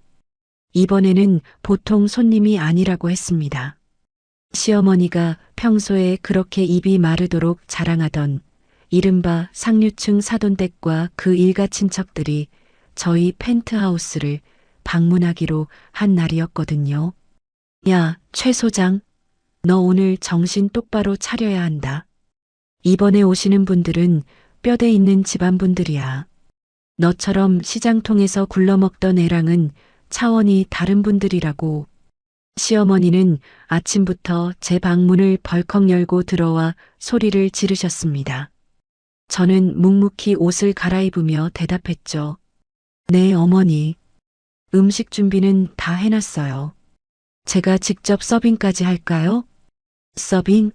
이번에는 보통 손님이 아니라고 했습니다. 시어머니가 평소에 그렇게 입이 마르도록 자랑하던 이른바 상류층 사돈댁과 그 일가 친척들이 저희 펜트하우스를 방문하기로 한 날이었거든요. 야, 최 소장, 너 오늘 정신 똑바로 차려야 한다. 이번에 오시는 분들은 뼈대 있는 집안분들이야. 너처럼 시장 통해서 굴러먹던 애랑은 차원이 다른 분들이라고. 시어머니는 아침부터 제 방문을 벌컥 열고 들어와 소리를 지르셨습니다. 저는 묵묵히 옷을 갈아입으며 대답했죠. 네, 어머니. 음식 준비는 다 해놨어요. 제가 직접 서빙까지 할까요? 서빙?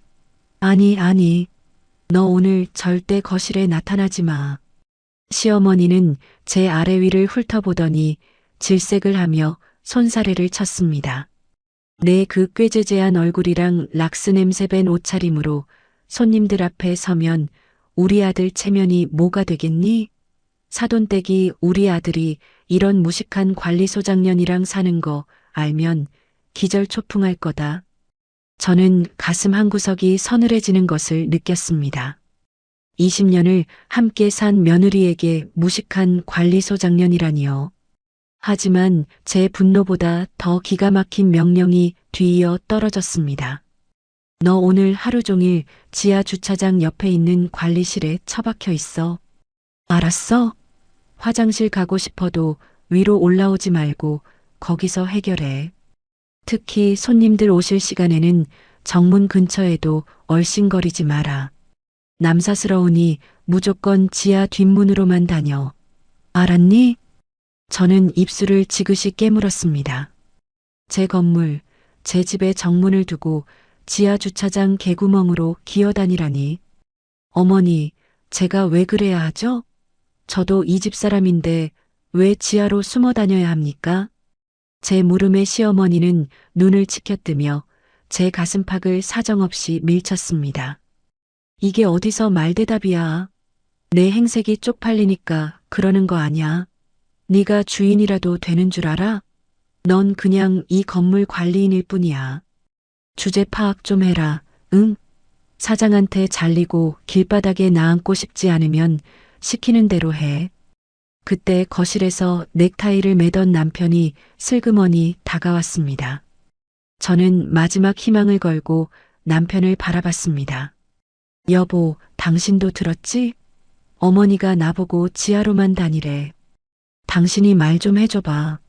아니. 너 오늘 절대 거실에 나타나지 마. 시어머니는 제 아래 위를 훑어보더니 질색을 하며 손사래를 쳤습니다. 내 그 꾀죄죄한 얼굴이랑 락스 냄새 밴 옷차림으로 손님들 앞에 서면 우리 아들 체면이 뭐가 되겠니? 사돈댁이 우리 아들이 이런 무식한 관리소장년이랑 사는 거 알면 기절초풍할 거다. 저는 가슴 한구석이 서늘해지는 것을 느꼈습니다. 20년을 함께 산 며느리에게 무식한 관리소장년이라니요. 하지만 제 분노보다 더 기가 막힌 명령이 뒤이어 떨어졌습니다. 너 오늘 하루 종일 지하 주차장 옆에 있는 관리실에 처박혀 있어. 알았어? 화장실 가고 싶어도 위로 올라오지 말고 거기서 해결해. 특히 손님들 오실 시간에는 정문 근처에도 얼씬거리지 마라. 남사스러우니 무조건 지하 뒷문으로만 다녀. 알았니? 저는 입술을 지그시 깨물었습니다. 제 건물, 제 집에 정문을 두고 지하 주차장 개구멍으로 기어다니라니. 어머니, 제가 왜 그래야 하죠? 저도 이 집 사람인데 왜 지하로 숨어 다녀야 합니까? 제 물음에 시어머니는 눈을 치켜뜨며 제 가슴팍을 사정없이 밀쳤습니다. 이게 어디서 말대답이야. 내 행색이 쪽팔리니까 그러는 거 아냐. 네가 주인이라도 되는 줄 알아? 넌 그냥 이 건물 관리인일 뿐이야. 주제 파악 좀 해라. 응? 사장한테 잘리고 길바닥에 나앉고 싶지 않으면 시키는 대로 해. 그때 거실에서 넥타이를 매던 남편이 슬그머니 다가왔습니다. 저는 마지막 희망을 걸고 남편을 바라봤습니다. 여보, 당신도 들었지? 어머니가 나보고 지하로만 다니래. 당신이 말 좀 해줘봐.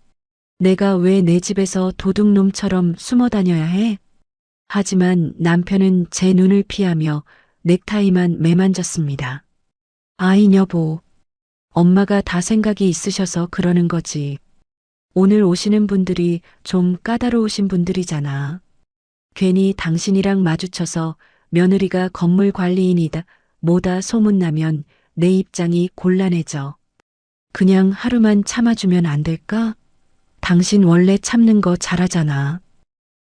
내가 왜 내 집에서 도둑놈처럼 숨어 다녀야 해? 하지만 남편은 제 눈을 피하며 넥타이만 매만졌습니다. 아이 여보, 엄마가 다 생각이 있으셔서 그러는 거지. 오늘 오시는 분들이 좀 까다로우신 분들이잖아. 괜히 당신이랑 마주쳐서 며느리가 건물 관리인이다 뭐다 소문나면 내 입장이 곤란해져. 그냥 하루만 참아주면 안 될까? 당신 원래 참는 거 잘하잖아.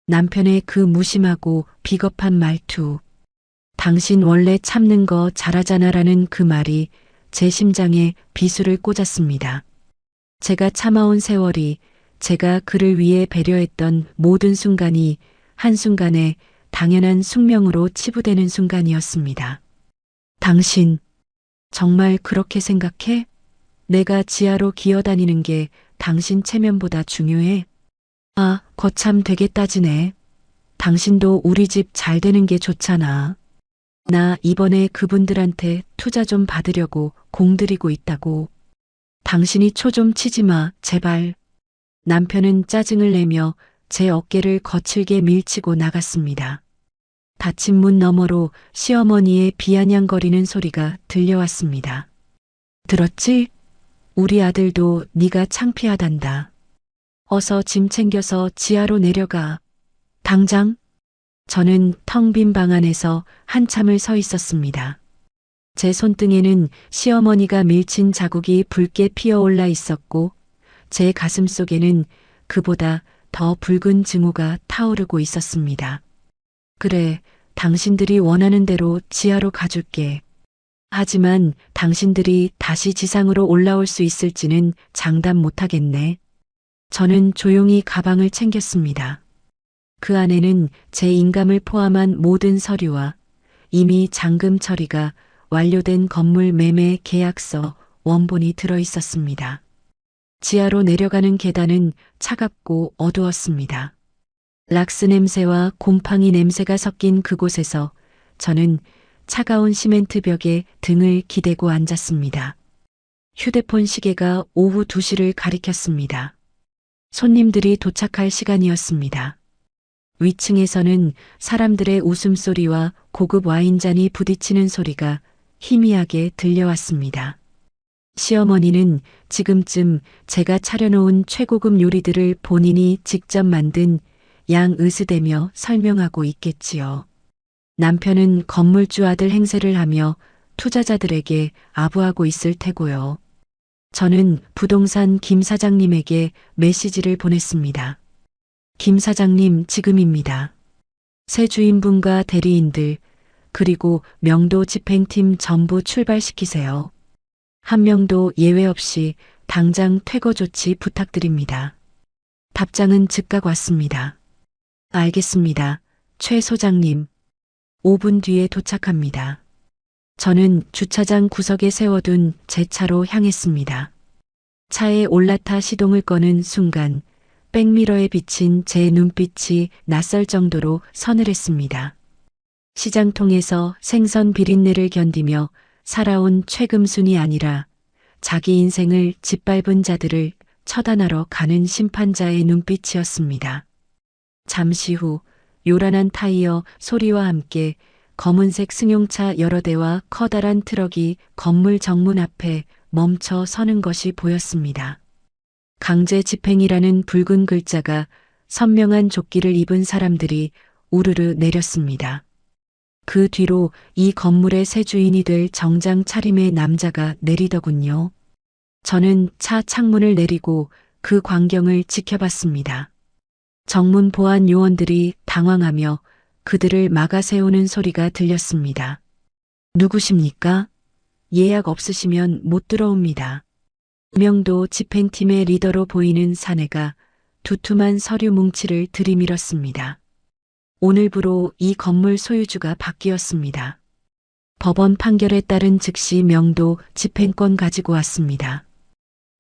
남편의 그 무심하고 비겁한 말투. 당신 원래 참는 거 잘하잖아라는 그 말이 제 심장에 비수를 꽂았습니다. 제가 참아온 세월이, 제가 그를 위해 배려했던 모든 순간이 한순간에 당연한 숙명으로 치부되는 순간이었습니다. 당신, 정말 그렇게 생각해? 내가 지하로 기어다니는 게 당신 체면보다 중요해? 아, 거참 되게 따지네. 당신도 우리 집 잘 되는 게 좋잖아. 나 이번에 그분들한테 투자 좀 받으려고 공들이고 있다고. 당신이 초 좀 치지 마, 제발. 남편은 짜증을 내며 제 어깨를 거칠게 밀치고 나갔습니다. 닫힌 문 너머로 시어머니의 비아냥거리는 소리가 들려왔습니다. 들었지? 우리 아들도 네가 창피하단다. 어서 짐 챙겨서 지하로 내려가. 당장. 저는 텅 빈 방 안에서 한참을 서 있었습니다. 제 손등에는 시어머니가 밀친 자국이 붉게 피어올라 있었고 제 가슴 속에는 그보다 더 붉은 증오가 타오르고 있었습니다. 그래, 당신들이 원하는 대로 지하로 가줄게. 하지만 당신들이 다시 지상으로 올라올 수 있을지는 장담 못하겠네. 저는 조용히 가방을 챙겼습니다. 그 안에는 제 인감을 포함한 모든 서류와 이미 잔금 처리가 완료된 건물 매매 계약서 원본이 들어 있었습니다. 지하로 내려가는 계단은 차갑고 어두웠습니다. 락스 냄새와 곰팡이 냄새가 섞인 그곳에서 저는 차가운 시멘트 벽에 등을 기대고 앉았습니다. 휴대폰 시계가 오후 2시를 가리켰습니다. 손님들이 도착할 시간이었습니다. 위층에서는 사람들의 웃음소리와 고급 와인잔이 부딪히는 소리가 희미하게 들려왔습니다. 시어머니는 지금쯤 제가 차려놓은 최고급 요리들을 본인이 직접 만든 양으스대며 설명하고 있겠지요. 남편은 건물주 아들 행세를 하며 투자자들에게 아부하고 있을 테고요. 저는 부동산 김 사장님에게 메시지를 보냈습니다. 김 사장님 지금입니다. 새 주인분과 대리인들 그리고 명도 집행팀 전부 출발시키세요. 한 명도 예외 없이 당장 퇴거 조치 부탁드립니다. 답장은 즉각 왔습니다. 알겠습니다. 최 소장님. 5분 뒤에 도착합니다. 저는 주차장 구석에 세워둔 제 차로 향했습니다. 차에 올라타 시동을 꺼는 순간 백미러에 비친 제 눈빛이 낯설 정도로 서늘했습니다. 시장통에서 생선 비린내를 견디며 살아온 최금순이 아니라 자기 인생을 짓밟은 자들을 처단하러 가는 심판자의 눈빛이었습니다. 잠시 후 요란한 타이어 소리와 함께 검은색 승용차 여러 대와 커다란 트럭이 건물 정문 앞에 멈춰 서는 것이 보였습니다. 강제 집행이라는 붉은 글자가 선명한 조끼를 입은 사람들이 우르르 내렸습니다. 그 뒤로 이 건물의 새 주인이 될 정장 차림의 남자가 내리더군요. 저는 차 창문을 내리고 그 광경을 지켜봤습니다. 정문 보안 요원들이 당황하며 그들을 막아 세우는 소리가 들렸습니다. 누구십니까? 예약 없으시면 못 들어옵니다. 명도 집행팀의 리더로 보이는 사내가 두툼한 서류 뭉치를 들이밀었습니다. 오늘부로 이 건물 소유주가 바뀌었습니다. 법원 판결에 따른 즉시 명도 집행권 가지고 왔습니다.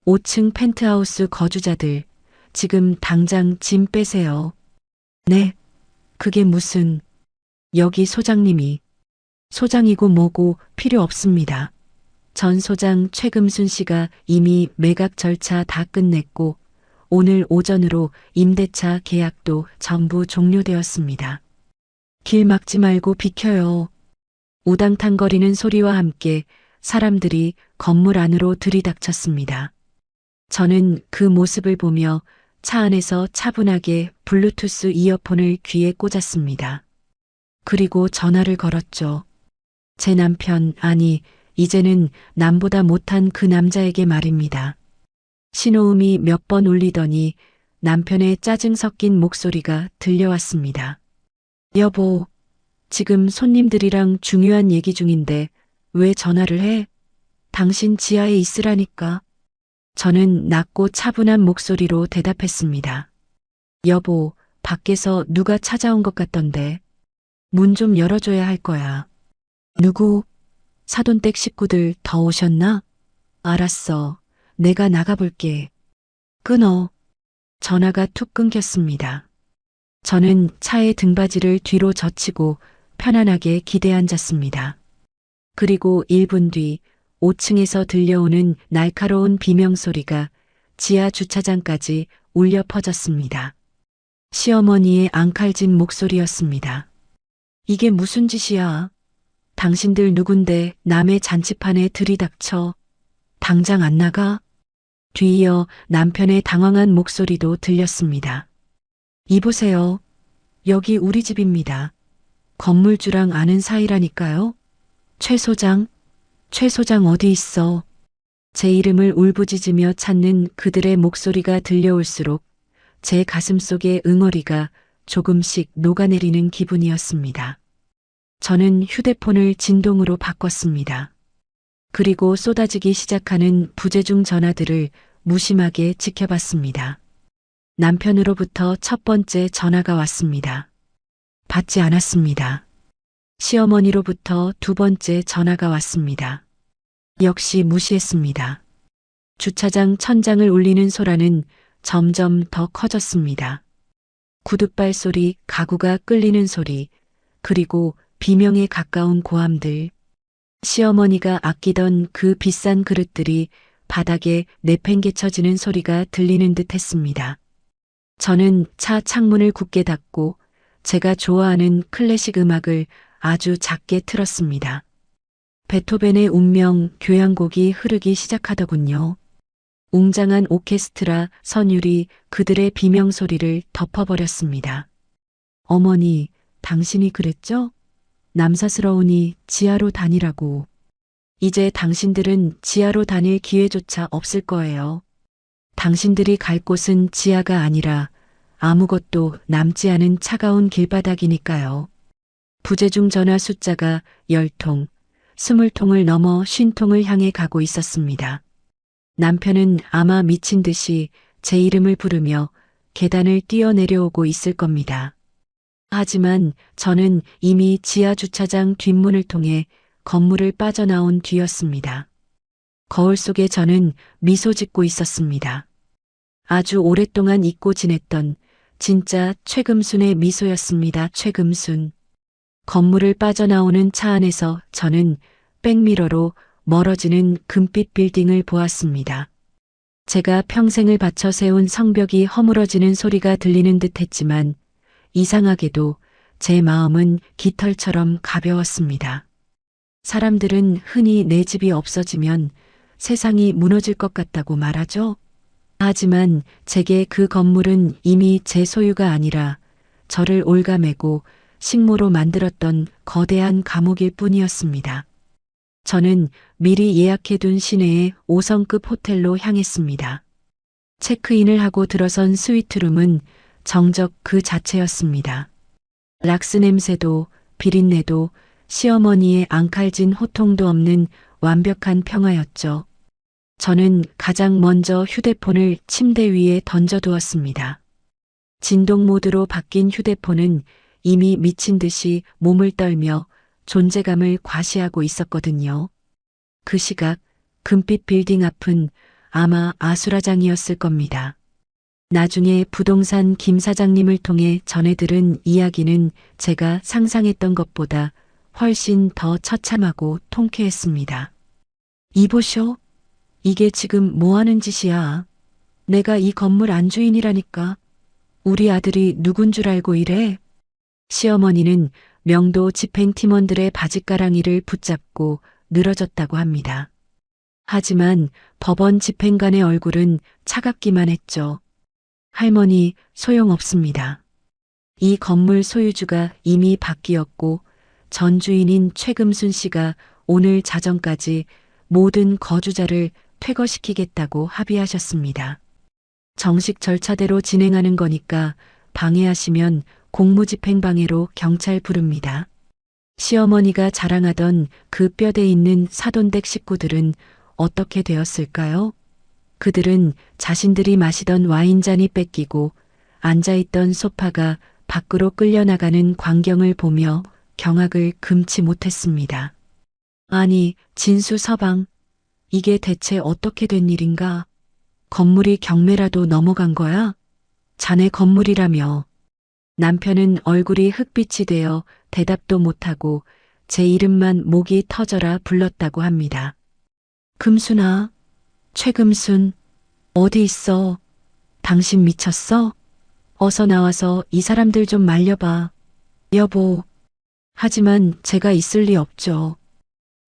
5층 펜트하우스 거주자들, 지금 당장 짐 빼세요. 네, 그게 무슨, 여기 소장님이, 소장이고 뭐고 필요 없습니다. 전 소장 최금순 씨가 이미 매각 절차 다 끝냈고 오늘 오전으로 임대차 계약도 전부 종료되었습니다. 길 막지 말고 비켜요. 우당탕거리는 소리와 함께 사람들이 건물 안으로 들이닥쳤습니다. 저는 그 모습을 보며 차 안에서 차분하게 블루투스 이어폰을 귀에 꽂았습니다. 그리고 전화를 걸었죠. 제 남편, 아니, 이제는 남보다 못한 그 남자에게 말입니다. 신호음이 몇 번 울리더니 남편의 짜증 섞인 목소리가 들려왔습니다. 여보, 지금 손님들이랑 중요한 얘기 중인데 왜 전화를 해? 당신 지하에 있으라니까. 저는 낮고 차분한 목소리로 대답했습니다. 여보, 밖에서 누가 찾아온 것 같던데. 문 좀 열어줘야 할 거야. 누구? 사돈댁 식구들 더 오셨나? 알았어. 내가 나가볼게. 끊어. 전화가 툭 끊겼습니다. 저는 차의 등받이를 뒤로 젖히고 편안하게 기대 앉았습니다. 그리고 1분 뒤 5층에서 들려오는 날카로운 비명소리가 지하 주차장까지 울려 퍼졌습니다. 시어머니의 앙칼진 목소리였습니다. 이게 무슨 짓이야? 당신들 누군데 남의 잔치판에 들이닥쳐? 당장 안 나가? 뒤이어 남편의 당황한 목소리도 들렸습니다. 이보세요. 여기 우리 집입니다. 건물주랑 아는 사이라니까요. 최 소장 어디 있어? 제 이름을 울부짖으며 찾는 그들의 목소리가 들려올수록 제 가슴속의 응어리가 조금씩 녹아내리는 기분이었습니다. 저는 휴대폰을 진동으로 바꿨습니다. 그리고 쏟아지기 시작하는 부재중 전화들을 무심하게 지켜봤습니다. 남편으로부터 첫 번째 전화가 왔습니다. 받지 않았습니다. 시어머니로부터 두 번째 전화가 왔습니다. 역시 무시했습니다. 주차장 천장을 울리는 소라는 점점 더 커졌습니다. 구둣발 소리, 가구가 끌리는 소리, 그리고 비명에 가까운 고함들. 시어머니가 아끼던 그 비싼 그릇들이 바닥에 내팽개쳐지는 소리가 들리는 듯 했습니다. 저는 차 창문을 굳게 닫고 제가 좋아하는 클래식 음악을 아주 작게 틀었습니다. 베토벤의 운명 교향곡이 흐르기 시작하더군요. 웅장한 오케스트라 선율이 그들의 비명소리를 덮어버렸습니다. 어머니, 당신이 그랬죠? 남사스러우니 지하로 다니라고. 이제 당신들은 지하로 다닐 기회조차 없을 거예요. 당신들이 갈 곳은 지하가 아니라 아무것도 남지 않은 차가운 길바닥이니까요. 부재중 전화 숫자가 10통, 20통을 넘어 50통을 향해 가고 있었습니다. 남편은 아마 미친 듯이 제 이름을 부르며 계단을 뛰어내려오고 있을 겁니다. 하지만 저는 이미 지하 주차장 뒷문을 통해 건물을 빠져나온 뒤였습니다. 거울 속에 저는 미소 짓고 있었습니다. 아주 오랫동안 잊고 지냈던 진짜 최금순의 미소였습니다. 최금순. 건물을 빠져나오는 차 안에서 저는 백미러로 멀어지는 금빛 빌딩을 보았습니다. 제가 평생을 바쳐 세운 성벽이 허물어지는 소리가 들리는 듯 했지만 이상하게도 제 마음은 깃털처럼 가벼웠습니다. 사람들은 흔히 내 집이 없어지면 세상이 무너질 것 같다고 말하죠. 하지만 제게 그 건물은 이미 제 소유가 아니라 저를 올가매고 식모로 만들었던 거대한 감옥일 뿐이었습니다. 저는 미리 예약해둔 시내의 5성급 호텔로 향했습니다. 체크인을 하고 들어선 스위트룸은 정적 그 자체였습니다. 락스 냄새도 비린내도 시어머니의 앙칼진 호통도 없는 완벽한 평화였죠. 저는 가장 먼저 휴대폰을 침대 위에 던져두었습니다. 진동 모드로 바뀐 휴대폰은 이미 미친 듯이 몸을 떨며 존재감을 과시하고 있었거든요. 그 시각 금빛 빌딩 앞은 아마 아수라장이었을 겁니다. 나중에 부동산 김 사장님을 통해 전해 들은 이야기는 제가 상상했던 것보다 훨씬 더 처참하고 통쾌했습니다. 이보쇼? 이게 지금 뭐 하는 짓이야? 내가 이 건물 안주인이라니까. 우리 아들이 누군 줄 알고 이래? 시어머니는 명도 집행팀원들의 바짓가랑이를 붙잡고 늘어졌다고 합니다. 하지만 법원 집행관의 얼굴은 차갑기만 했죠. 할머니, 소용없습니다. 이 건물 소유주가 이미 바뀌었고 전 주인인 최금순 씨가 오늘 자정까지 모든 거주자를 퇴거시키겠다고 합의하셨습니다. 정식 절차대로 진행하는 거니까 방해하시면 공무집행방해로 경찰 부릅니다. 시어머니가 자랑하던 그 뼈대 있는 사돈댁 식구들은 어떻게 되었을까요? 그들은 자신들이 마시던 와인잔이 뺏기고 앉아있던 소파가 밖으로 끌려나가는 광경을 보며 경악을 금치 못했습니다. 아니, 진수 서방, 이게 대체 어떻게 된 일인가? 건물이 경매라도 넘어간 거야? 자네 건물이라며. 남편은 얼굴이 흑빛이 되어 대답도 못하고 제 이름만 목이 터져라 불렀다고 합니다. 금순아, 최금순, 어디 있어? 당신 미쳤어? 어서 나와서 이 사람들 좀 말려봐. 여보. 하지만 제가 있을 리 없죠.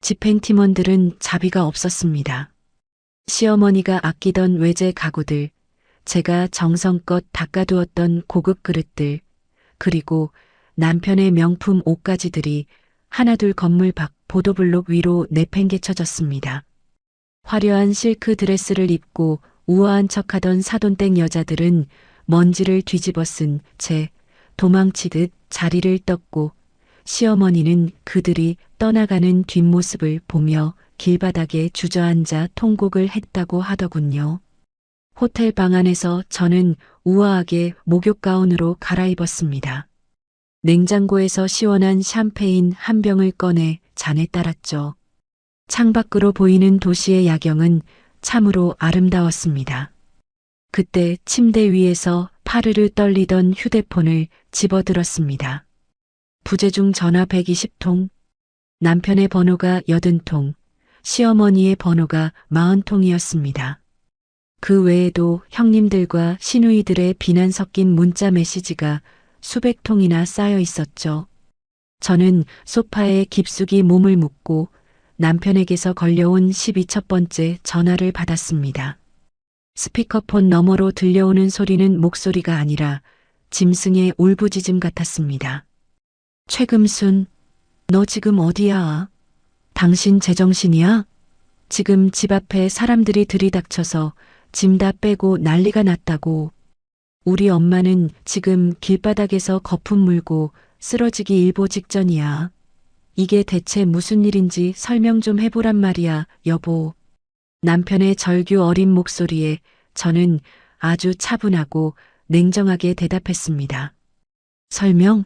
집행팀원들은 자비가 없었습니다. 시어머니가 아끼던 외제 가구들, 제가 정성껏 닦아두었던 고급 그릇들, 그리고 남편의 명품 옷가지들이 하나둘 건물 밖 보도블록 위로 내팽개쳐졌습니다. 화려한 실크 드레스를 입고 우아한 척하던 사돈댁 여자들은 먼지를 뒤집어 쓴 채 도망치듯 자리를 떴고 시어머니는 그들이 떠나가는 뒷모습을 보며 길바닥에 주저앉아 통곡을 했다고 하더군요. 호텔 방 안에서 저는 우아하게 목욕 가운으로 갈아입었습니다. 냉장고에서 시원한 샴페인 한 병을 꺼내 잔에 따랐죠. 창밖으로 보이는 도시의 야경은 참으로 아름다웠습니다. 그때 침대 위에서 파르르 떨리던 휴대폰을 집어들었습니다. 부재중 전화 120통, 남편의 번호가 80통, 시어머니의 번호가 40통이었습니다. 그 외에도 형님들과 시누이들의 비난 섞인 문자 메시지가 수백 통이나 쌓여 있었죠. 저는 소파에 깊숙이 몸을 묻고 남편에게서 걸려온 12번째 전화를 받았습니다. 스피커폰 너머로 들려오는 소리는 목소리가 아니라 짐승의 울부짖음 같았습니다. 최금순, 너 지금 어디야? 당신 제정신이야? 지금 집 앞에 사람들이 들이닥쳐서 짐 다 빼고 난리가 났다고. 우리 엄마는 지금 길바닥에서 거품 물고 쓰러지기 일보 직전이야. 이게 대체 무슨 일인지 설명 좀 해보란 말이야, 여보. 남편의 절규 어린 목소리에 저는 아주 차분하고 냉정하게 대답했습니다. 설명?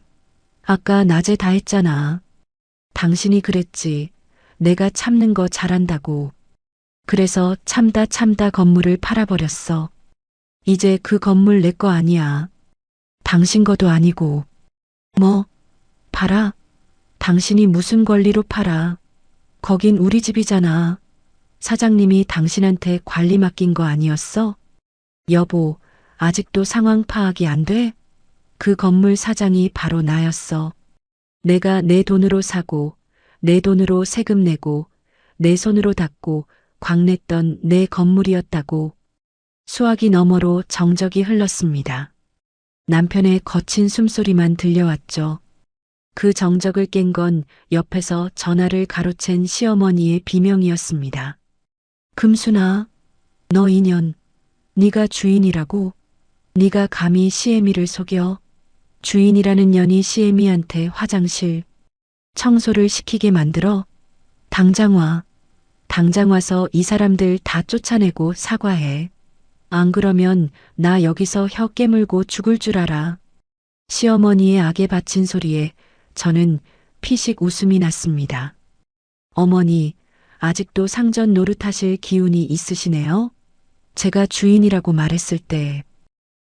아까 낮에 다 했잖아. 당신이 그랬지. 내가 참는 거 잘한다고. 그래서 참다 건물을 팔아버렸어. 이제 그 건물 내 거 아니야. 당신 거도 아니고. 뭐? 팔아? 당신이 무슨 권리로 팔아? 거긴 우리 집이잖아. 사장님이 당신한테 관리 맡긴 거 아니었어? 여보, 아직도 상황 파악이 안 돼? 그 건물 사장이 바로 나였어. 내가 내 돈으로 사고, 내 돈으로 세금 내고, 내 손으로 닦고 광냈던 내 건물이었다고. 수화기 너머로 정적이 흘렀습니다. 남편의 거친 숨소리만 들려왔죠. 그 정적을 깬 건 옆에서 전화를 가로챈 시어머니의 비명이었습니다. 금순아, 너 인연, 네가 주인이라고? 네가 감히 시애미를 속여? 주인이라는 년이 시애미한테 화장실, 청소를 시키게 만들어? 당장 와. 당장 와서 이 사람들 다 쫓아내고 사과해. 안 그러면 나 여기서 혀 깨물고 죽을 줄 알아. 시어머니의 악에 바친 소리에 저는 피식 웃음이 났습니다. 어머니, 아직도 상전 노릇하실 기운이 있으시네요? 제가 주인이라고 말했을 때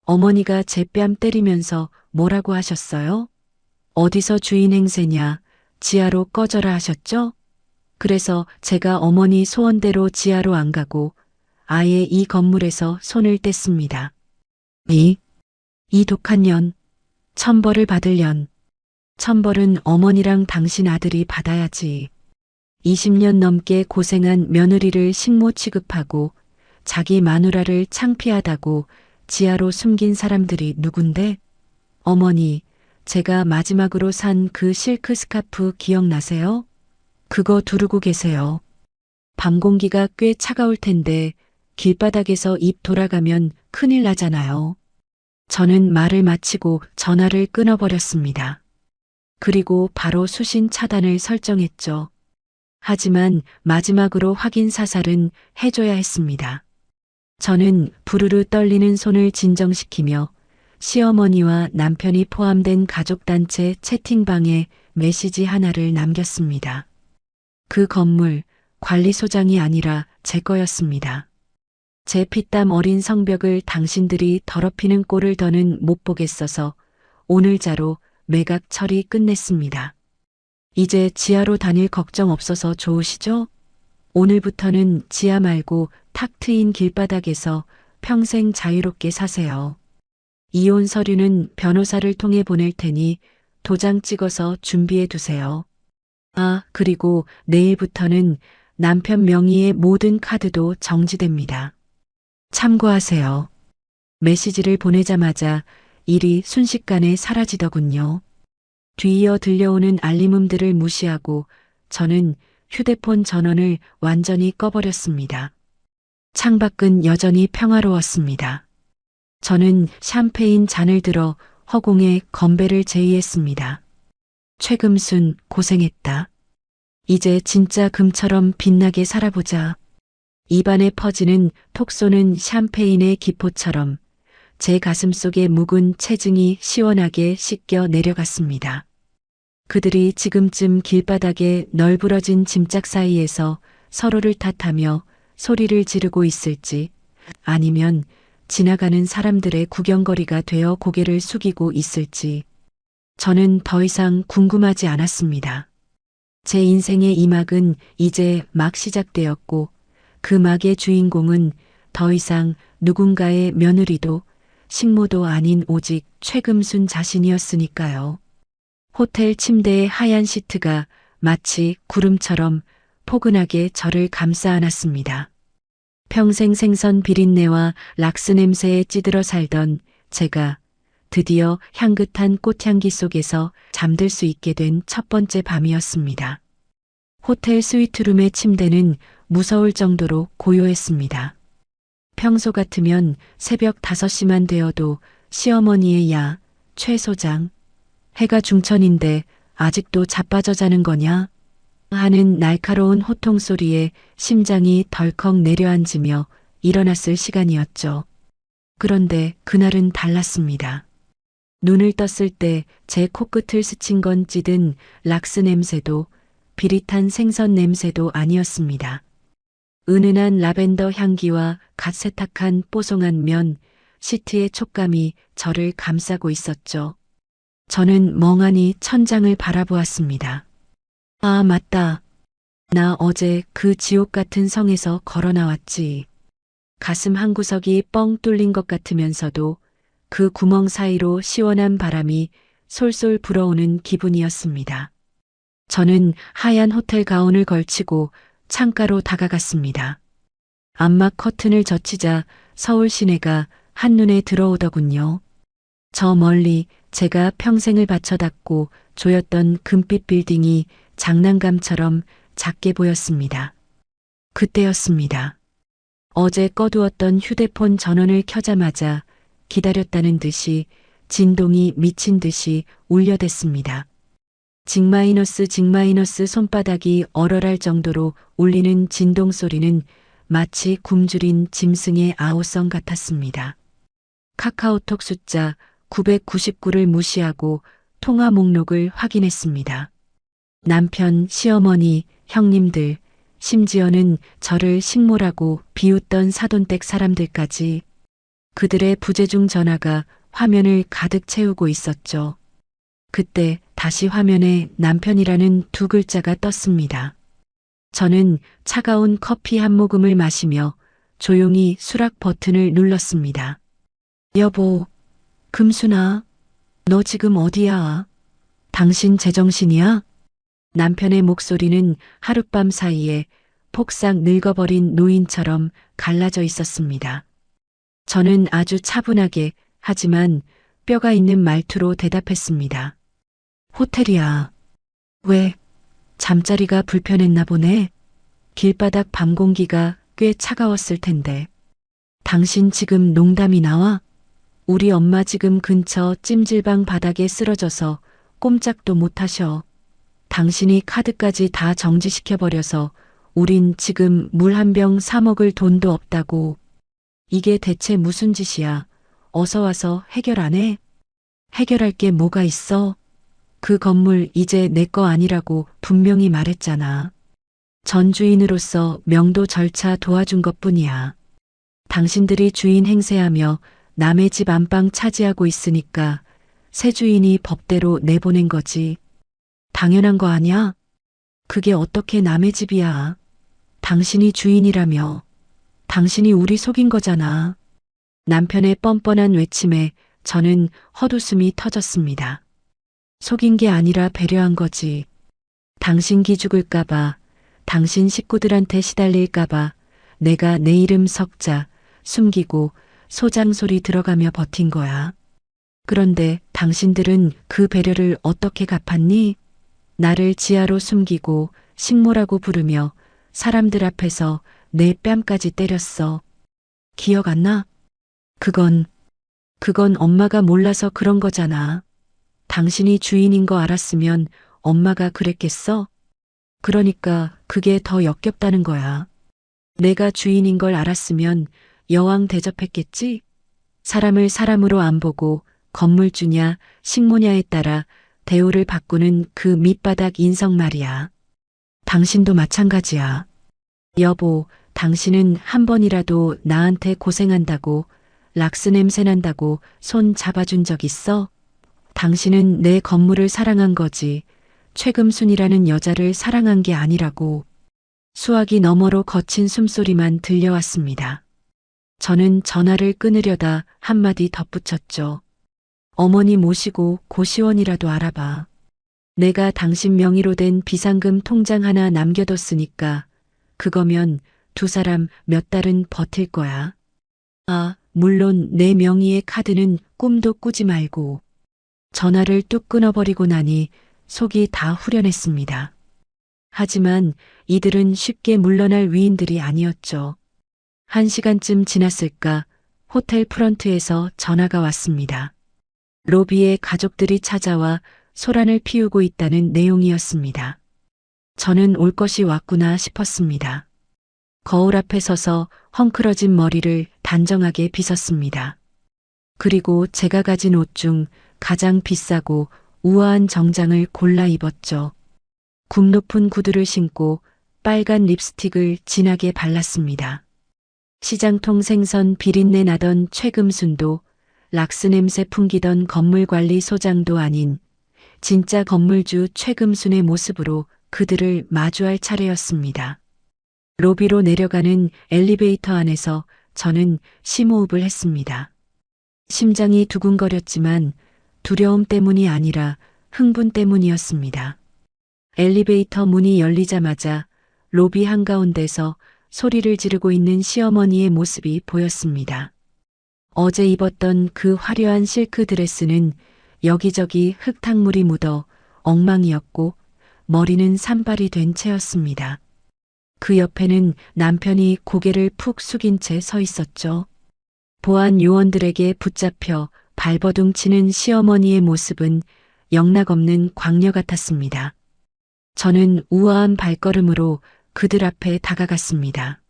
어머니가 제 뺨 때리면서 뭐라고 하셨어요? 어디서 주인 행세냐, 지하로 꺼져라 하셨죠? 그래서 제가 어머니 소원대로 지하로 안 가고 아예 이 건물에서 손을 뗐습니다. 이 독한 년, 천벌을 받을 년. 천벌은 어머니랑 당신 아들이 받아야지. 20년 넘게 고생한 며느리를 식모 취급하고 자기 마누라를 창피하다고 지하로 숨긴 사람들이 누군데? 어머니, 제가 마지막으로 산 그 실크 스카프 기억나세요? 그거 두르고 계세요. 밤 공기가 꽤 차가울 텐데 길바닥에서 입 돌아가면 큰일 나잖아요. 저는 말을 마치고 전화를 끊어버렸습니다. 그리고 바로 수신 차단을 설정했죠. 하지만 마지막으로 확인 사살은 해줘야 했습니다. 저는 부르르 떨리는 손을 진정시키며 시어머니와 남편이 포함된 가족단체 채팅방에 메시지 하나를 남겼습니다. 그 건물 관리소장이 아니라 제 거였습니다. 제 피땀 어린 성벽을 당신들이 더럽히는 꼴을 더는 못 보겠어서 오늘자로 매각 처리 끝냈습니다. 이제 지하로 다닐 걱정 없어서 좋으시죠? 오늘부터는 지하 말고 탁 트인 길바닥에서 평생 자유롭게 사세요. 이혼 서류는 변호사를 통해 보낼 테니 도장 찍어서 준비해 두세요. 아, 그리고 내일부터는 남편 명의의 모든 카드도 정지됩니다. 참고하세요. 메시지를 보내자마자 일이 순식간에 사라지더군요. 뒤이어 들려오는 알림음들을 무시하고 저는 휴대폰 전원을 완전히 꺼버렸습니다. 창밖은 여전히 평화로웠습니다. 저는 샴페인 잔을 들어 허공에 건배를 제의했습니다. 최금순, 고생했다. 이제 진짜 금처럼 빛나게 살아보자. 입안에 퍼지는 톡 쏘는 샴페인의 기포처럼 제 가슴 속의 묵은 체증이 시원하게 씻겨 내려갔습니다. 그들이 지금쯤 길바닥에 널브러진 짐짝 사이에서 서로를 탓하며 소리를 지르고 있을지, 아니면 지나가는 사람들의 구경거리가 되어 고개를 숙이고 있을지, 저는 더 이상 궁금하지 않았습니다. 제 인생의 이 막은 이제 막 시작되었고, 그 막의 주인공은 더 이상 누군가의 며느리도 식모도 아닌 오직 최금순 자신이었으니까요. 호텔 침대의 하얀 시트가 마치 구름처럼 포근하게 저를 감싸 안았습니다. 평생 생선 비린내와 락스 냄새에 찌들어 살던 제가 드디어 향긋한 꽃향기 속에서 잠들 수 있게 된 첫 번째 밤이었습니다. 호텔 스위트룸의 침대는 무서울 정도로 고요했습니다. 평소 같으면 새벽 5시만 되어도 시어머니의 야, 최 소장, 해가 중천인데 아직도 자빠져 자는 거냐? 하는 날카로운 호통 소리에 심장이 덜컥 내려앉으며 일어났을 시간이었죠. 그런데 그날은 달랐습니다. 눈을 떴을 때 제 코끝을 스친 건 찌든 락스 냄새도 비릿한 생선 냄새도 아니었습니다. 은은한 라벤더 향기와 갓 세탁한 뽀송한 면, 시트의 촉감이 저를 감싸고 있었죠. 저는 멍하니 천장을 바라보았습니다. 아, 맞다. 나 어제 그 지옥 같은 성에서 걸어 나왔지. 가슴 한구석이 뻥 뚫린 것 같으면서도 그 구멍 사이로 시원한 바람이 솔솔 불어오는 기분이었습니다. 저는 하얀 호텔 가운을 걸치고 창가로 다가갔습니다. 암막 커튼을 젖히자 서울 시내가 한눈에 들어오더군요. 저 멀리 제가 평생을 바쳐닦고 조였던 금빛 빌딩이 장난감처럼 작게 보였습니다. 그때였습니다. 어제 꺼두었던 휴대폰 전원을 켜자마자 기다렸다는 듯이 진동이 미친 듯이 울려댔습니다. 징마이너스 손바닥이 얼얼할 정도로 울리는 진동 소리는 마치 굶주린 짐승의 아우성 같았습니다. 카카오톡 숫자 999를 무시하고 통화 목록을 확인했습니다. 남편, 시어머니, 형님들, 심지어는 저를 식모라고 비웃던 사돈댁 사람들까지 그들의 부재중 전화가 화면을 가득 채우고 있었죠. 그때 다시 화면에 남편이라는 두 글자가 떴습니다. 저는 차가운 커피 한 모금을 마시며 조용히 수락 버튼을 눌렀습니다. 여보, 금순아, 너 지금 어디야? 당신 제정신이야? 남편의 목소리는 하룻밤 사이에 폭삭 늙어버린 노인처럼 갈라져 있었습니다. 저는 아주 차분하게 하지만 뼈가 있는 말투로 대답했습니다. 호텔이야. 왜? 잠자리가 불편했나 보네. 길바닥 밤 공기가 꽤 차가웠을 텐데. 당신 지금 농담이 나와? 우리 엄마 지금 근처 찜질방 바닥에 쓰러져서 꼼짝도 못하셔. 당신이 카드까지 다 정지시켜버려서 우린 지금 물 한 병 사 먹을 돈도 없다고. 이게 대체 무슨 짓이야? 어서 와서 해결 안 해? 해결할 게 뭐가 있어? 그 건물 이제 내 거 아니라고 분명히 말했잖아. 전 주인으로서 명도 절차 도와준 것뿐이야. 당신들이 주인 행세하며 남의 집 안방 차지하고 있으니까 새 주인이 법대로 내보낸 거지. 당연한 거 아니야? 그게 어떻게 남의 집이야? 당신이 주인이라며. 당신이 우리 속인 거잖아. 남편의 뻔뻔한 외침에 저는 헛웃음이 터졌습니다. 속인 게 아니라 배려한 거지. 당신 기죽을까봐, 당신 식구들한테 시달릴까봐 내가 내 이름 석자 숨기고 소장 소리 들어가며 버틴 거야. 그런데 당신들은 그 배려를 어떻게 갚았니? 나를 지하로 숨기고 식모라고 부르며 사람들 앞에서 내 뺨까지 때렸어. 기억 안 나? 그건 엄마가 몰라서 그런 거잖아. 당신이 주인인 거 알았으면 엄마가 그랬겠어? 그러니까 그게 더 역겹다는 거야. 내가 주인인 걸 알았으면 여왕 대접했겠지? 사람을 사람으로 안 보고 건물주냐 식모냐에 따라 대우를 바꾸는 그 밑바닥 인성 말이야. 당신도 마찬가지야. 여보, 당신은 한 번이라도 나한테 고생한다고, 락스 냄새 난다고 손 잡아준 적 있어? 당신은 내 건물을 사랑한 거지. 최금순이라는 여자를 사랑한 게 아니라고. 수화기 너머로 거친 숨소리만 들려왔습니다. 저는 전화를 끊으려다 한마디 덧붙였죠. 어머니 모시고 고시원이라도 알아봐. 내가 당신 명의로 된 비상금 통장 하나 남겨뒀으니까 그거면 두 사람 몇 달은 버틸 거야. 아, 물론 내 명의의 카드는 꿈도 꾸지 말고. 전화를 뚝 끊어버리고 나니 속이 다 후련했습니다. 하지만 이들은 쉽게 물러날 위인들이 아니었죠. 1시간쯤 지났을까 호텔 프런트에서 전화가 왔습니다. 로비에 가족들이 찾아와 소란을 피우고 있다는 내용이었습니다. 저는 올 것이 왔구나 싶었습니다. 거울 앞에 서서 헝클어진 머리를 단정하게 빗었습니다. 그리고 제가 가진 옷 중 가장 비싸고 우아한 정장을 골라 입었죠. 굽 높은 구두를 신고 빨간 립스틱을 진하게 발랐습니다. 시장통 생선 비린내 나던 최금순도 락스 냄새 풍기던 건물관리 소장도 아닌 진짜 건물주 최금순의 모습으로 그들을 마주할 차례였습니다. 로비로 내려가는 엘리베이터 안에서 저는 심호흡을 했습니다. 심장이 두근거렸지만 두려움 때문이 아니라 흥분 때문이었습니다. 엘리베이터 문이 열리자마자 로비 한가운데서 소리를 지르고 있는 시어머니의 모습이 보였습니다. 어제 입었던 그 화려한 실크 드레스는 여기저기 흙탕물이 묻어 엉망이었고 머리는 산발이 된 채였습니다. 그 옆에는 남편이 고개를 푹 숙인 채 서 있었죠. 보안 요원들에게 붙잡혀 발버둥 치는 시어머니의 모습은 영락없는 광녀 같았습니다. 저는 우아한 발걸음으로 그들 앞에 다가갔습니다.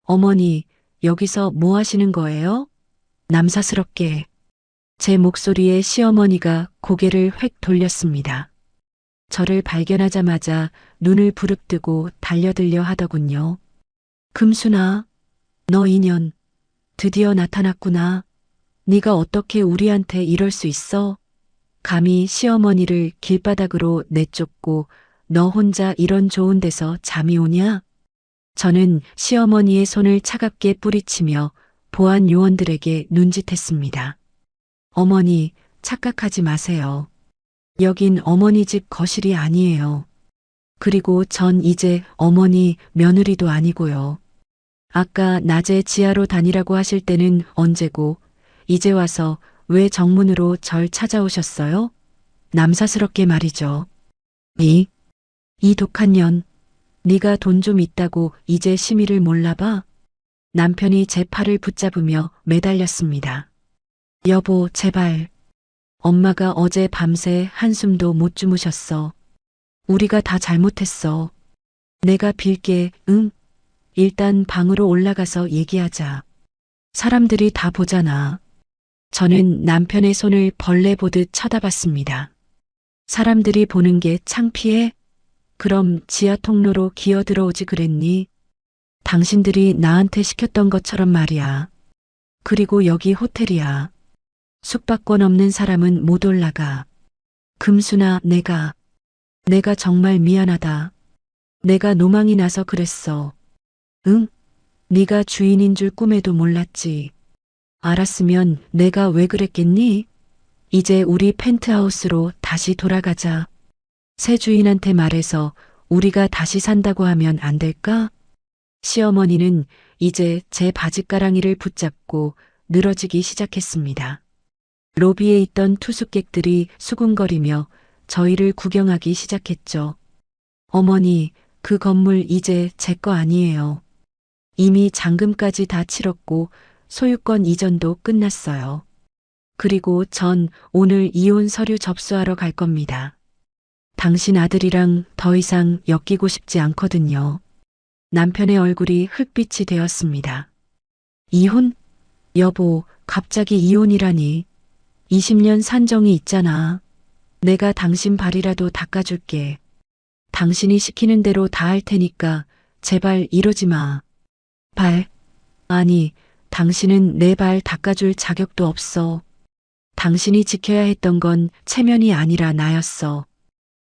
어머니, 여기서 뭐 하시는 거예요? 남사스럽게. 제 목소리에 시어머니가 고개를 획 돌렸습니다. 저를 발견하자마자 눈을 부릅뜨고 달려들려 하더군요. 금순아, 너 인연 드디어 나타났구나. 네가 어떻게 우리한테 이럴 수 있어? 감히 시어머니를 길바닥으로 내쫓고 너 혼자 이런 좋은 데서 잠이 오냐? 저는 시어머니의 손을 차갑게 뿌리치며 보안 요원들에게 눈짓했습니다. 어머니, 착각하지 마세요. 여긴 어머니 집 거실이 아니에요. 그리고 전 이제 어머니 며느리도 아니고요. 아까 낮에 지하로 다니라고 하실 때는 언제고 이제 와서 왜 정문으로 절 찾아오셨어요? 남사스럽게 말이죠. 이 독한 년, 네가 돈 좀 있다고 이제 심의를 몰라봐? 남편이 제 팔을 붙잡으며 매달렸습니다. 여보, 제발. 엄마가 어제 밤새 한숨도 못 주무셨어. 우리가 다 잘못했어. 내가 빌게, 응? 일단 방으로 올라가서 얘기하자. 사람들이 다 보잖아. 저는 남편의 손을 벌레 보듯 쳐다봤습니다. 사람들이 보는 게 창피해? 그럼 지하 통로로 기어 들어오지 그랬니? 당신들이 나한테 시켰던 것처럼 말이야. 그리고 여기 호텔이야. 숙박권 없는 사람은 못 올라가. 금순아, 내가 정말 미안하다. 내가 노망이 나서 그랬어. 응? 네가 주인인 줄 꿈에도 몰랐지. 알았으면 내가 왜 그랬겠니? 이제 우리 펜트하우스로 다시 돌아가자. 새 주인한테 말해서 우리가 다시 산다고 하면 안 될까? 시어머니는 이제 제 바짓가랑이를 붙잡고 늘어지기 시작했습니다. 로비에 있던 투숙객들이 수군거리며 저희를 구경하기 시작했죠. 어머니, 그 건물 이제 제 거 아니에요. 이미 잔금까지 다 치렀고 소유권 이전도 끝났어요. 그리고 전 오늘 이혼 서류 접수하러 갈 겁니다. 당신 아들이랑 더 이상 엮이고 싶지 않거든요. 남편의 얼굴이 흙빛이 되었습니다. 이혼? 여보, 갑자기 이혼이라니. 20년 산정이 있잖아. 내가 당신 발이라도 닦아줄게. 당신이 시키는 대로 다 할 테니까 제발 이러지 마. 발? 아니, 당신은 내 발 닦아줄 자격도 없어. 당신이 지켜야 했던 건 체면이 아니라 나였어.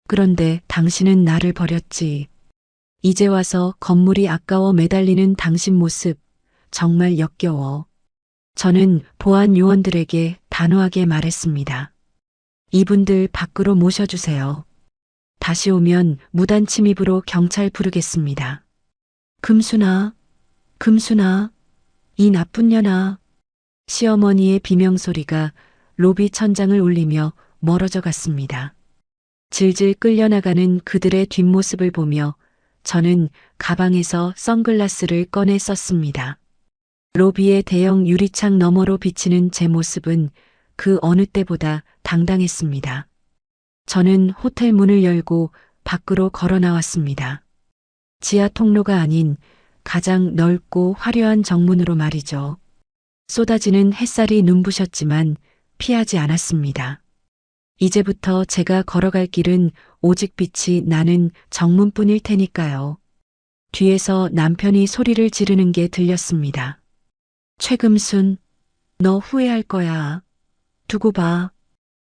그런데 당신은 나를 버렸지. 이제 와서 건물이 아까워 매달리는 당신 모습 정말 역겨워. 저는 보안 요원들에게 단호하게 말했습니다. 이분들 밖으로 모셔주세요. 다시 오면 무단 침입으로 경찰 부르겠습니다. 금순아, 금순아, 이 나쁜 년아. 시어머니의 비명소리가 로비 천장을 울리며 멀어져 갔습니다. 질질 끌려나가는 그들의 뒷모습을 보며 저는 가방에서 선글라스를 꺼내 썼습니다. 로비의 대형 유리창 너머로 비치는 제 모습은 그 어느 때보다 당당했습니다. 저는 호텔 문을 열고 밖으로 걸어 나왔습니다. 지하 통로가 아닌 가장 넓고 화려한 정문으로 말이죠. 쏟아지는 햇살이 눈부셨지만 피하지 않았습니다. 이제부터 제가 걸어갈 길은 오직 빛이 나는 정문뿐일 테니까요. 뒤에서 남편이 소리를 지르는 게 들렸습니다. 최금순, 너 후회할 거야. 두고 봐.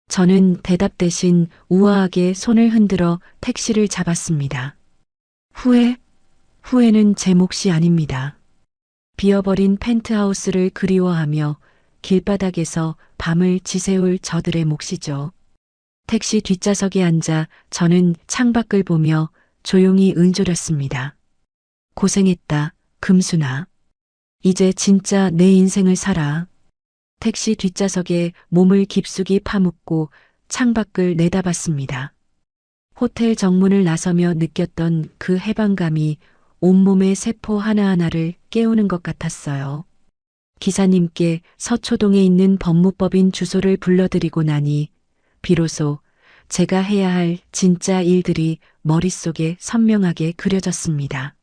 저는 대답 대신 우아하게 손을 흔들어 택시를 잡았습니다. 후회? 후회는 제 몫이 아닙니다. 비어버린 펜트하우스를 그리워하며 길바닥에서 밤을 지새울 저들의 몫이죠. 택시 뒷좌석에 앉아 저는 창밖을 보며 조용히 은조렸습니다. 고생했다, 금순아. 이제 진짜 내 인생을 살아. 택시 뒷좌석에 몸을 깊숙이 파묻고 창밖을 내다봤습니다. 호텔 정문을 나서며 느꼈던 그 해방감이 온몸의 세포 하나하나를 깨우는 것 같았어요. 기사님께 서초동에 있는 법무법인 주소를 불러드리고 나니 비로소 제가 해야 할 진짜 일들이 머릿속에 선명하게 그려졌습니다.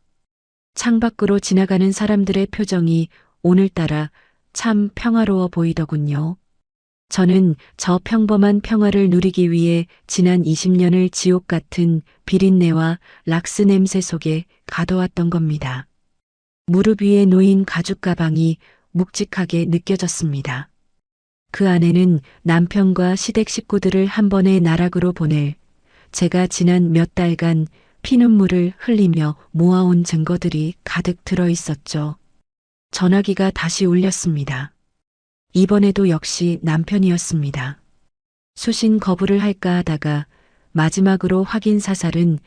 창밖으로 지나가는 사람들의 표정이 오늘따라 참 평화로워 보이더군요. 저는 저 평범한 평화를 누리기 위해 지난 20년을 지옥 같은 비린내와 락스 냄새 속에 가둬왔던 겁니다. 무릎 위에 놓인 가죽 가방이 묵직하게 느껴졌습니다. 그 안에는 남편과 시댁 식구들을 한 번에 나락으로 보낼 제가 지난 몇 달간 피눈물을 흘리며 모아온 증거들이 가득 들어 있었죠. 전화기가 다시 울렸습니다. 이번에도 역시 남편이었습니다. 수신 거부를 할까 하다가 마지막으로 확인 사살은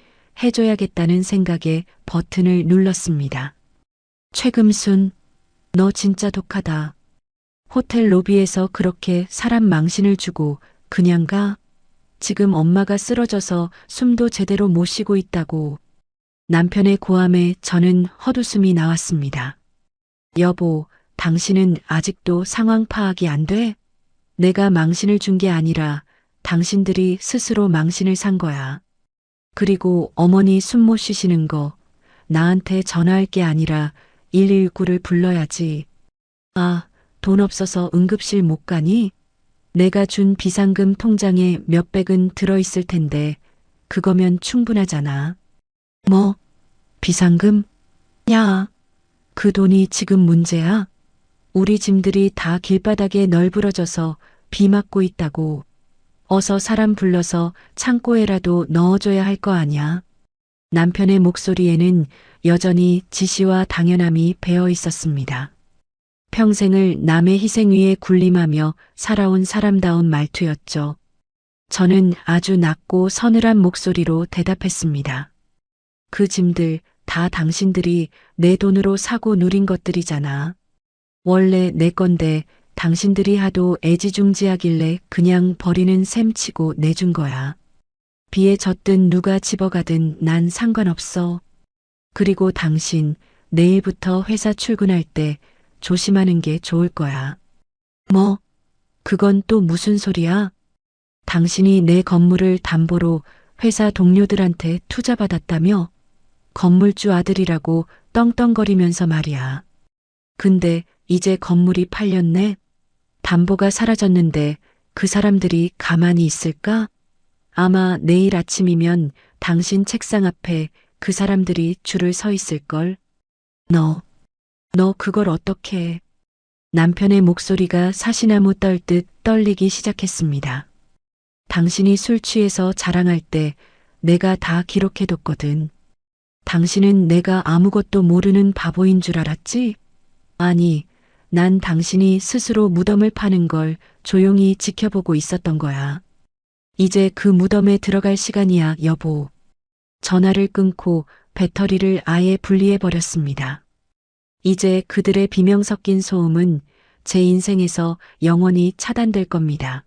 해줘야겠다는 생각에 버튼을 눌렀습니다. 최금순, 너 진짜 독하다. 호텔 로비에서 그렇게 사람 망신을 주고 그냥 가? 지금 엄마가 쓰러져서 숨도 제대로 못 쉬고 있다고. 남편의 고함에 저는 헛웃음이 나왔습니다. 여보, 당신은 아직도 상황 파악이 안 돼? 내가 망신을 준 게 아니라 당신들이 스스로 망신을 산 거야. 그리고 어머니 숨 못 쉬시는 거 나한테 전화할 게 아니라 119를 불러야지. 아, 돈 없어서 응급실 못 가니? 내가 준 비상금 통장에 몇백은 들어있을 텐데 그거면 충분하잖아. 뭐? 비상금? 야, 그 돈이 지금 문제야? 우리 짐들이 다 길바닥에 널브러져서 비 맞고 있다고. 어서 사람 불러서 창고에라도 넣어줘야 할 거 아냐. 남편의 목소리에는 여전히 지시와 당연함이 배어 있었습니다. 평생을 남의 희생 위에 군림하며 살아온 사람다운 말투였죠. 저는 아주 낮고 서늘한 목소리로 대답했습니다. 그 짐들 다 당신들이 내 돈으로 사고 누린 것들이잖아. 원래 내 건데 당신들이 하도 애지중지하길래 그냥 버리는 셈치고 내준 거야. 비에 젖든 누가 집어가든 난 상관없어. 그리고 당신 내일부터 회사 출근할 때 조심하는 게 좋을 거야. 뭐? 그건 또 무슨 소리야? 당신이 내 건물을 담보로 회사 동료들한테 투자받았다며? 건물주 아들이라고 떵떵거리면서 말이야. 근데 이제 건물이 팔렸네? 담보가 사라졌는데 그 사람들이 가만히 있을까? 아마 내일 아침이면 당신 책상 앞에 그 사람들이 줄을 서 있을걸. 너 그걸 어떻게 해? 남편의 목소리가 사시나무 떨듯 떨리기 시작했습니다. 당신이 술 취해서 자랑할 때 내가 다 기록해뒀거든. 당신은 내가 아무것도 모르는 바보인 줄 알았지? 아니, 난 당신이 스스로 무덤을 파는 걸 조용히 지켜보고 있었던 거야. 이제 그 무덤에 들어갈 시간이야, 여보. 전화를 끊고 배터리를 아예 분리해버렸습니다. 이제 그들의 비명 섞인 소음은 제 인생에서 영원히 차단될 겁니다.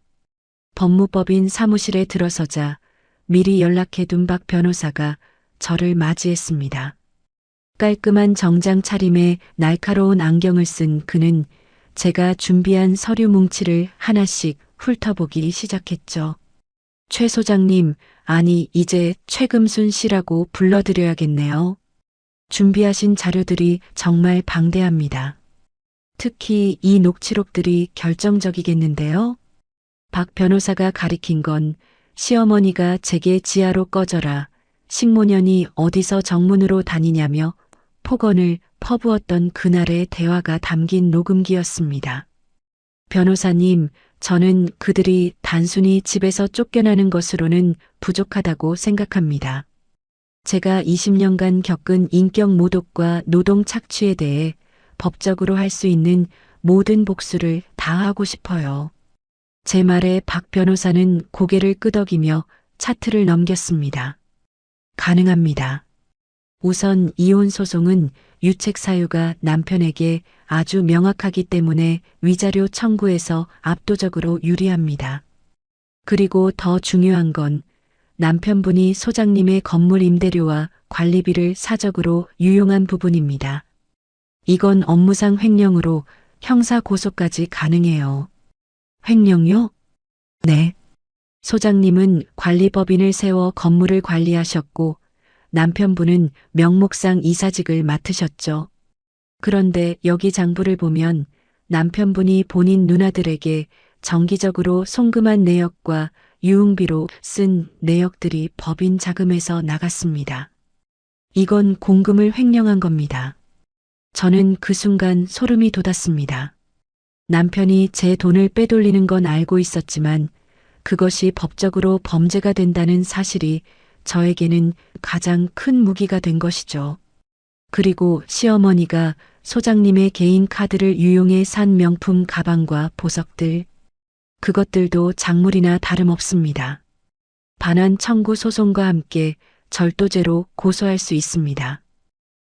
법무법인 사무실에 들어서자 미리 연락해둔 박 변호사가 저를 맞이했습니다. 깔끔한 정장 차림에 날카로운 안경을 쓴 그는 제가 준비한 서류 뭉치를 하나씩 훑어보기 시작했죠. 최 소장님, 아니 이제 최금순 씨라고 불러드려야겠네요. 준비하신 자료들이 정말 방대합니다. 특히 이 녹취록들이 결정적이겠는데요. 박 변호사가 가리킨 건 시어머니가 제게 지하로 꺼져라, 식모년이 어디서 정문으로 다니냐며 폭언을 퍼부었던 그날의 대화가 담긴 녹음기였습니다. 변호사님, 저는 그들이 단순히 집에서 쫓겨나는 것으로는 부족하다고 생각합니다. 제가 20년간 겪은 인격 모독과 노동 착취에 대해 법적으로 할 수 있는 모든 복수를 다 하고 싶어요. 제 말에 박 변호사는 고개를 끄덕이며 차트를 넘겼습니다. 가능합니다. 우선 이혼 소송은 유책 사유가 남편에게 아주 명확하기 때문에 위자료 청구에서 압도적으로 유리합니다. 그리고 더 중요한 건 남편분이 소장님의 건물 임대료와 관리비를 사적으로 유용한 부분입니다. 이건 업무상 횡령으로 형사 고소까지 가능해요. 횡령요? 네. 소장님은 관리법인을 세워 건물을 관리하셨고 남편분은 명목상 이사직을 맡으셨죠. 그런데 여기 장부를 보면 남편분이 본인 누나들에게 정기적으로 송금한 내역과 유흥비로 쓴 내역들이 법인 자금에서 나갔습니다. 이건 공금을 횡령한 겁니다. 저는 그 순간 소름이 돋았습니다. 남편이 제 돈을 빼돌리는 건 알고 있었지만 그것이 법적으로 범죄가 된다는 사실이 저에게는 가장 큰 무기가 된 것이죠. 그리고 시어머니가 소장님의 개인 카드를 유용해 산 명품 가방과 보석들, 그것들도 작물이나 다름없습니다. 반환 청구 소송과 함께 절도죄로 고소할 수 있습니다.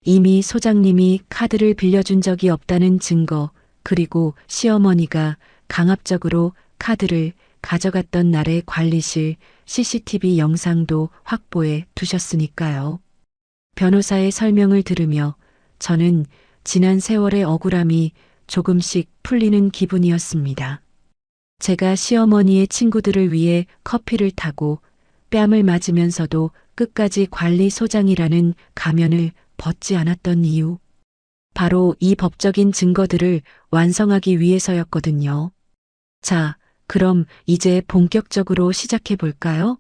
이미 소장님이 카드를 빌려준 적이 없다는 증거, 그리고 시어머니가 강압적으로 카드를 가져갔던 날의 관리실 CCTV 영상도 확보해 두셨으니까요. 변호사의 설명을 들으며 저는 지난 세월의 억울함이 조금씩 풀리는 기분이었습니다. 제가 시어머니의 친구들을 위해 커피를 타고 뺨을 맞으면서도 끝까지 관리소장이라는 가면을 벗지 않았던 이유. 바로 이 법적인 증거들을 완성하기 위해서였거든요. 자, 그럼 이제 본격적으로 시작해 볼까요?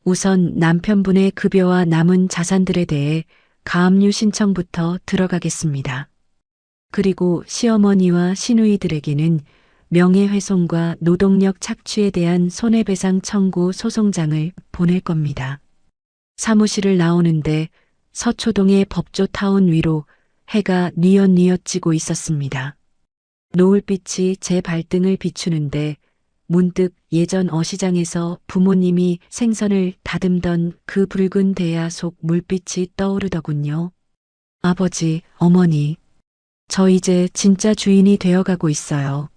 우선 남편분의 급여와 남은 자산들에 대해 가압류 신청부터 들어가겠습니다. 그리고 시어머니와 시누이들에게는 명예훼손과 노동력 착취에 대한 손해배상 청구 소송장을 보낼 겁니다. 사무실을 나오는데 서초동의 법조타운 위로 해가 뉘엿뉘엿 지고 있었습니다. 노을빛이 제 발등을 비추는데 문득 예전 어시장에서 부모님이 생선을 다듬던 그 붉은 대야 속 물빛이 떠오르더군요. 아버지, 어머니, 저 이제 진짜 주인이 되어가고 있어요.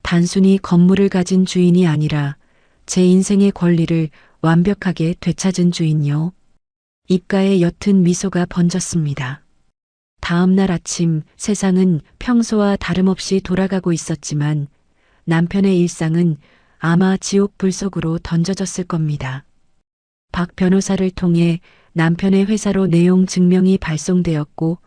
단순히 건물을 가진 주인이 아니라 제 인생의 권리를 완벽하게 되찾은 주인요. 입가에 옅은 미소가 번졌습니다. 다음 날 아침 세상은 평소와 다름없이 돌아가고 있었지만 남편의 일상은 아마 지옥 불 속으로 던져졌을 겁니다. 박 변호사를 통해 남편의 회사로 내용 증명이 발송되었고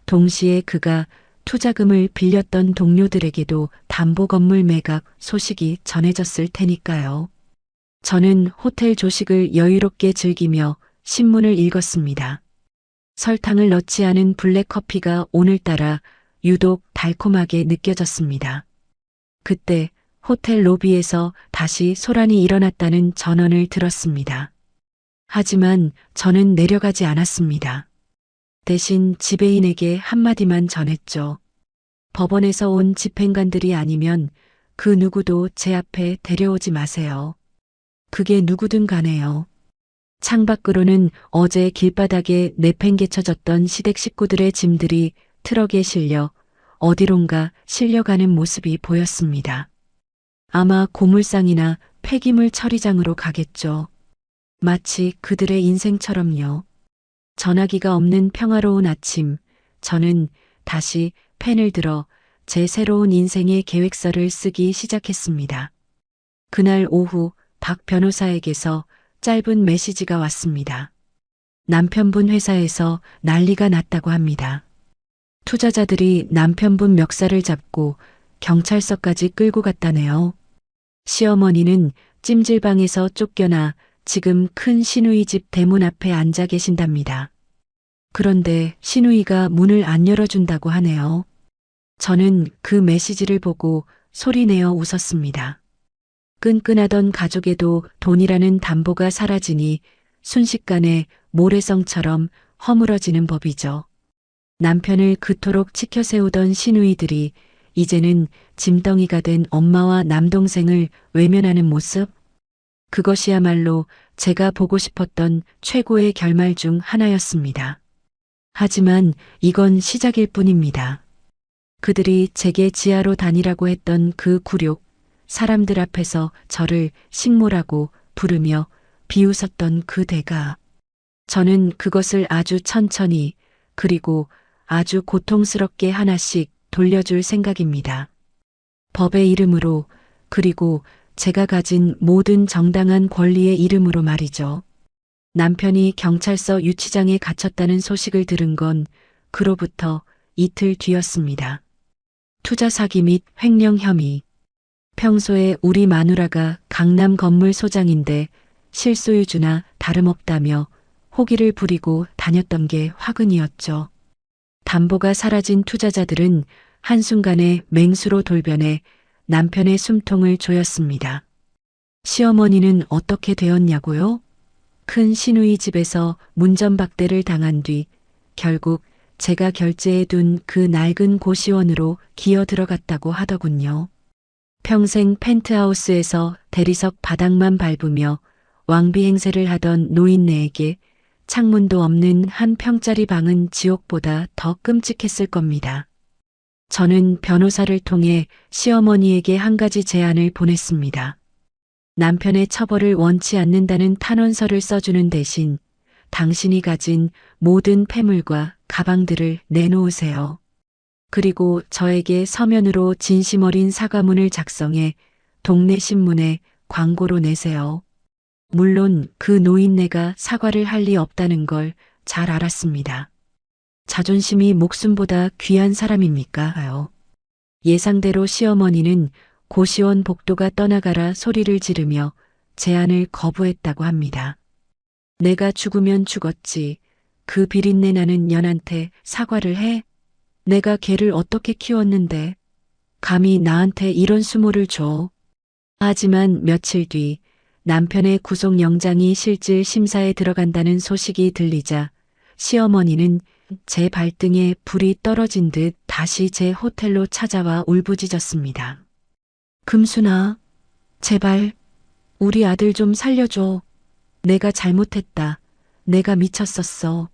동시에 그가 투자금을 빌렸던 동료들에게도 담보건물 매각 소식이 전해졌을 테니까요. 저는 호텔 조식을 여유롭게 즐기며 신문을 읽었습니다. 설탕을 넣지 않은 블랙커피가 오늘따라 유독 달콤하게 느껴졌습니다. 그때 호텔 로비에서 다시 소란이 일어났다는 전언을 들었습니다. 하지만 저는 내려가지 않았습니다. 대신 지배인에게 한마디만 전했죠. 법원에서 온 집행관들이 아니면 그 누구도 제 앞에 데려오지 마세요. 그게 누구든 간에요. 창밖으로는 어제 길바닥에 내팽개쳐졌던 시댁 식구들의 짐들이 트럭에 실려 어디론가 실려가는 모습이 보였습니다. 아마 고물상이나 폐기물 처리장으로 가겠죠. 마치 그들의 인생처럼요. 전화기가 없는 평화로운 아침, 저는 다시 펜을 들어 제 새로운 인생의 계획서를 쓰기 시작했습니다. 그날 오후 박 변호사에게서 짧은 메시지가 왔습니다. 남편분 회사에서 난리가 났다고 합니다. 투자자들이 남편분 멱살을 잡고 경찰서까지 끌고 갔다네요. 시어머니는 찜질방에서 쫓겨나 지금 큰 시누이 집 대문 앞에 앉아 계신답니다. 그런데 시누이가 문을 안 열어준다고 하네요. 저는 그 메시지를 보고 소리내어 웃었습니다. 끈끈하던 가족에도 돈이라는 담보가 사라지니 순식간에 모래성처럼 허물어지는 법이죠. 남편을 그토록 치켜세우던 시누이들이 이제는 짐덩이가 된 엄마와 남동생을 외면하는 모습? 그것이야말로 제가 보고 싶었던 최고의 결말 중 하나였습니다. 하지만 이건 시작일 뿐입니다. 그들이 제게 지하로 다니라고 했던 그 굴욕, 사람들 앞에서 저를 식모라고 부르며 비웃었던 그 대가. 저는 그것을 아주 천천히 그리고 아주 고통스럽게 하나씩 돌려줄 생각입니다. 법의 이름으로 그리고 제가 가진 모든 정당한 권리의 이름으로 말이죠. 남편이 경찰서 유치장에 갇혔다는 소식을 들은 건 그로부터 이틀 뒤였습니다. 투자 사기 및 횡령 혐의. 평소에 우리 마누라가 강남 건물 소장인데 실소유주나 다름없다며 호기를 부리고 다녔던 게 화근이었죠. 담보가 사라진 투자자들은 한순간에 맹수로 돌변해 남편의 숨통을 조였습니다. 시어머니는 어떻게 되었냐고요? 큰 시누이 집에서 문전박대를 당한 뒤 결국 제가 결제해둔 그 낡은 고시원으로 기어 들어갔다고 하더군요. 평생 펜트하우스에서 대리석 바닥만 밟으며 왕비 행세를 하던 노인네에게 창문도 없는 한 평짜리 방은 지옥보다 더 끔찍했을 겁니다. 저는 변호사를 통해 시어머니에게 한 가지 제안을 보냈습니다. 남편의 처벌을 원치 않는다는 탄원서를 써주는 대신 당신이 가진 모든 폐물과 가방들을 내놓으세요. 그리고 저에게 서면으로 진심 어린 사과문을 작성해 동네 신문에 광고로 내세요. 물론 그 노인네가 사과를 할 리 없다는 걸 잘 알았습니다. 자존심이 목숨보다 귀한 사람입니까요? 예상대로 시어머니는 고시원 복도가 떠나가라 소리를 지르며 제안을 거부했다고 합니다. 내가 죽으면 죽었지. 그 비린내 나는 년한테 사과를 해? 내가 걔를 어떻게 키웠는데 감히 나한테 이런 수모를 줘. 하지만 며칠 뒤 남편의 구속영장이 실질 심사에 들어간다는 소식이 들리자 시어머니는 제 발등에 불이 떨어진 듯 다시 제 호텔로 찾아와 울부짖었습니다. 금순아, 제발 우리 아들 좀 살려줘. 내가 잘못했다. 내가 미쳤었어.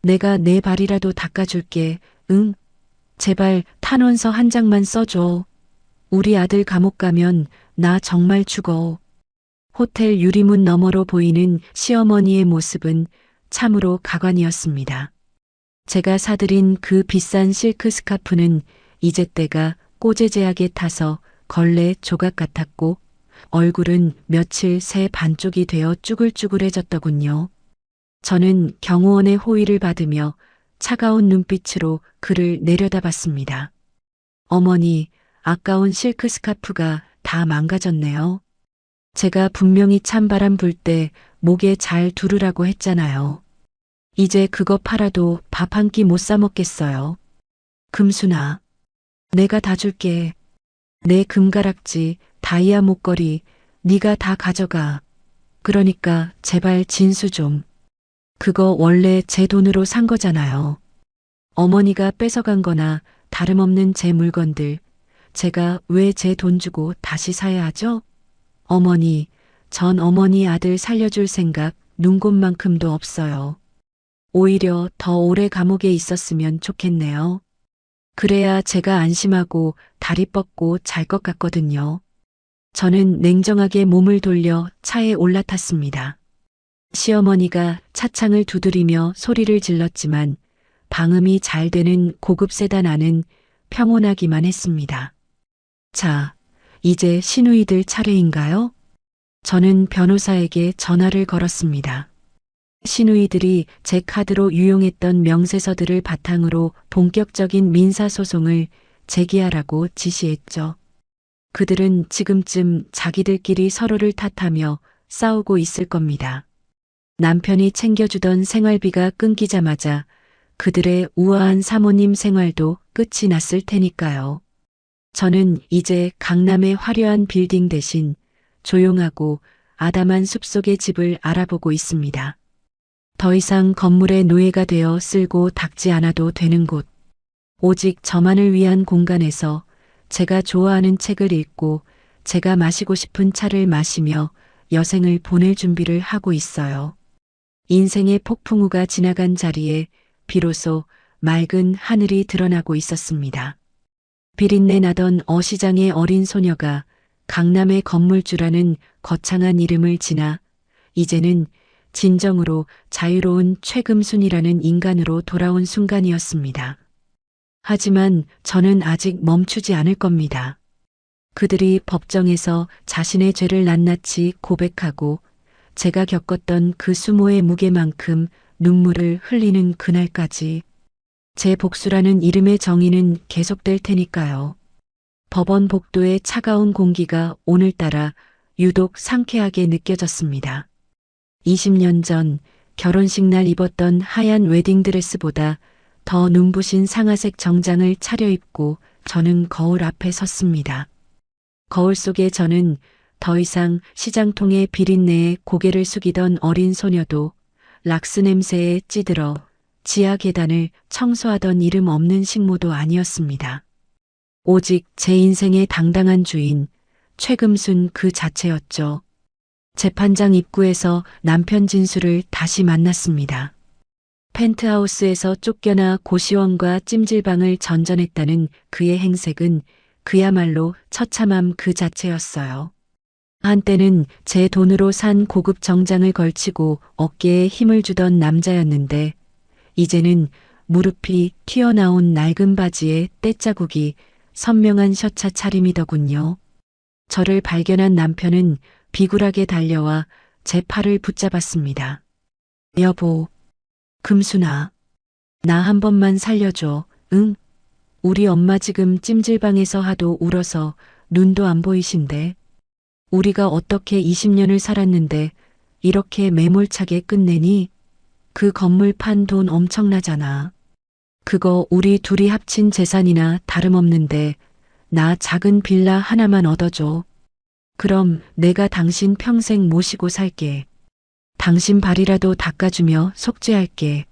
내가 내 발이라도 닦아줄게. 응? 제발 탄원서 한 장만 써줘. 우리 아들 감옥 가면 나 정말 죽어. 호텔 유리문 너머로 보이는 시어머니의 모습은 참으로 가관이었습니다. 제가 사들인 그 비싼 실크 스카프는 이제 때가 꼬재재하게 타서 걸레 조각 같았고 얼굴은 며칠 새 반쪽이 되어 쭈글쭈글해졌더군요. 저는 경호원의 호의를 받으며 차가운 눈빛으로 그를 내려다봤습니다. 어머니, 아까운 실크 스카프가 다 망가졌네요. 제가 분명히 찬바람 불 때 목에 잘 두르라고 했잖아요. 이제 그거 팔아도 밥 한 끼 못 사 먹겠어요. 금순아, 내가 다 줄게. 내 금가락지, 다이아 목걸이, 네가 다 가져가. 그러니까 제발 진수 좀. 그거 원래 제 돈으로 산 거잖아요. 어머니가 뺏어간 거나 다름없는 제 물건들, 제가 왜 제 돈 주고 다시 사야 하죠? 어머니, 전 어머니 아들 살려줄 생각 눈곱만큼도 없어요. 오히려 더 오래 감옥에 있었으면 좋겠네요. 그래야 제가 안심하고 다리 뻗고 잘 것 같거든요. 저는 냉정하게 몸을 돌려 차에 올라탔습니다. 시어머니가 차창을 두드리며 소리를 질렀지만 방음이 잘 되는 고급 세단 안은 평온하기만 했습니다. 자, 이제 시누이들 차례인가요? 저는 변호사에게 전화를 걸었습니다. 시누이들이 제 카드로 유용했던 명세서들을 바탕으로 본격적인 민사소송을 제기하라고 지시했죠. 그들은 지금쯤 자기들끼리 서로를 탓하며 싸우고 있을 겁니다. 남편이 챙겨주던 생활비가 끊기자마자 그들의 우아한 사모님 생활도 끝이 났을 테니까요. 저는 이제 강남의 화려한 빌딩 대신 조용하고 아담한 숲속의 집을 알아보고 있습니다. 더 이상 건물의 노예가 되어 쓸고 닦지 않아도 되는 곳. 오직 저만을 위한 공간에서 제가 좋아하는 책을 읽고 제가 마시고 싶은 차를 마시며 여생을 보낼 준비를 하고 있어요. 인생의 폭풍우가 지나간 자리에 비로소 맑은 하늘이 드러나고 있었습니다. 비린내 나던 어시장의 어린 소녀가 강남의 건물주라는 거창한 이름을 지나 이제는 진정으로 자유로운 최금순이라는 인간으로 돌아온 순간이었습니다. 하지만 저는 아직 멈추지 않을 겁니다. 그들이 법정에서 자신의 죄를 낱낱이 고백하고 제가 겪었던 그 수모의 무게만큼 눈물을 흘리는 그날까지 제 복수라는 이름의 정의는 계속될 테니까요. 법원 복도의 차가운 공기가 오늘따라 유독 상쾌하게 느껴졌습니다. 20년 전 결혼식 날 입었던 하얀 웨딩드레스보다 더 눈부신 상아색 정장을 차려입고 저는 거울 앞에 섰습니다. 거울 속에 저는 더 이상 시장통의 비린내에 고개를 숙이던 어린 소녀도 락스 냄새에 찌들어 지하 계단을 청소하던 이름 없는 식모도 아니었습니다. 오직 제 인생의 당당한 주인, 최금순 그 자체였죠. 재판장 입구에서 남편 진수를 다시 만났습니다. 펜트하우스에서 쫓겨나 고시원과 찜질방을 전전했다는 그의 행색은 그야말로 처참함 그 자체였어요. 한때는 제 돈으로 산 고급 정장을 걸치고 어깨에 힘을 주던 남자였는데 이제는 무릎이 튀어나온 낡은 바지에 때자국이 선명한 셔츠 차림이더군요. 저를 발견한 남편은 비굴하게 달려와 제 팔을 붙잡았습니다. 여보, 금순아, 나 한 번만 살려줘, 응? 우리 엄마 지금 찜질방에서 하도 울어서 눈도 안 보이신데. 우리가 어떻게 20년을 살았는데 이렇게 매몰차게 끝내니? 그 건물 판 돈 엄청나잖아. 그거 우리 둘이 합친 재산이나 다름없는데 나 작은 빌라 하나만 얻어줘. 그럼 내가 당신 평생 모시고 살게. 당신 발이라도 닦아주며 속죄할게.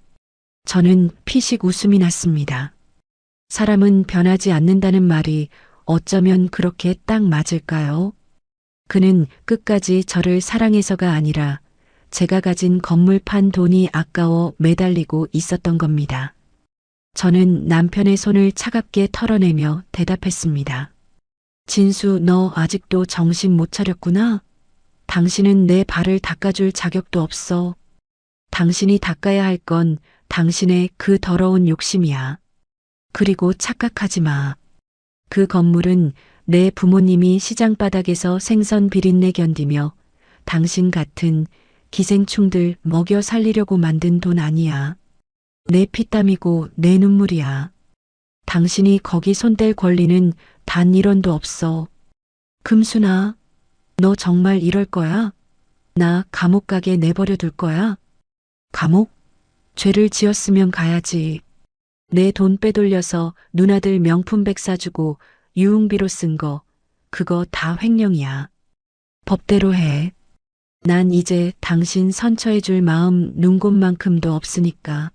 저는 피식 웃음이 났습니다. 사람은 변하지 않는다는 말이 어쩌면 그렇게 딱 맞을까요? 그는 끝까지 저를 사랑해서가 아니라 제가 가진 건물 판 돈이 아까워 매달리고 있었던 겁니다. 저는 남편의 손을 차갑게 털어내며 대답했습니다. 진수, 너 아직도 정신 못 차렸구나? 당신은 내 발을 닦아줄 자격도 없어. 당신이 닦아야 할 건 당신의 그 더러운 욕심이야. 그리고 착각하지 마. 그 건물은 내 부모님이 시장바닥에서 생선 비린내 견디며 당신 같은 기생충들 먹여 살리려고 만든 돈 아니야. 내 피땀이고 내 눈물이야. 당신이 거기 손댈 권리는 단 1원도 없어. 금순아, 너 정말 이럴 거야? 나 감옥 가게 내버려 둘 거야? 감옥? 죄를 지었으면 가야지. 내 돈 빼돌려서 누나들 명품백 사주고 유흥비로 쓴 거, 그거 다 횡령이야. 법대로 해. 난 이제 당신 선처해 줄 마음 눈곱만큼도 없으니까.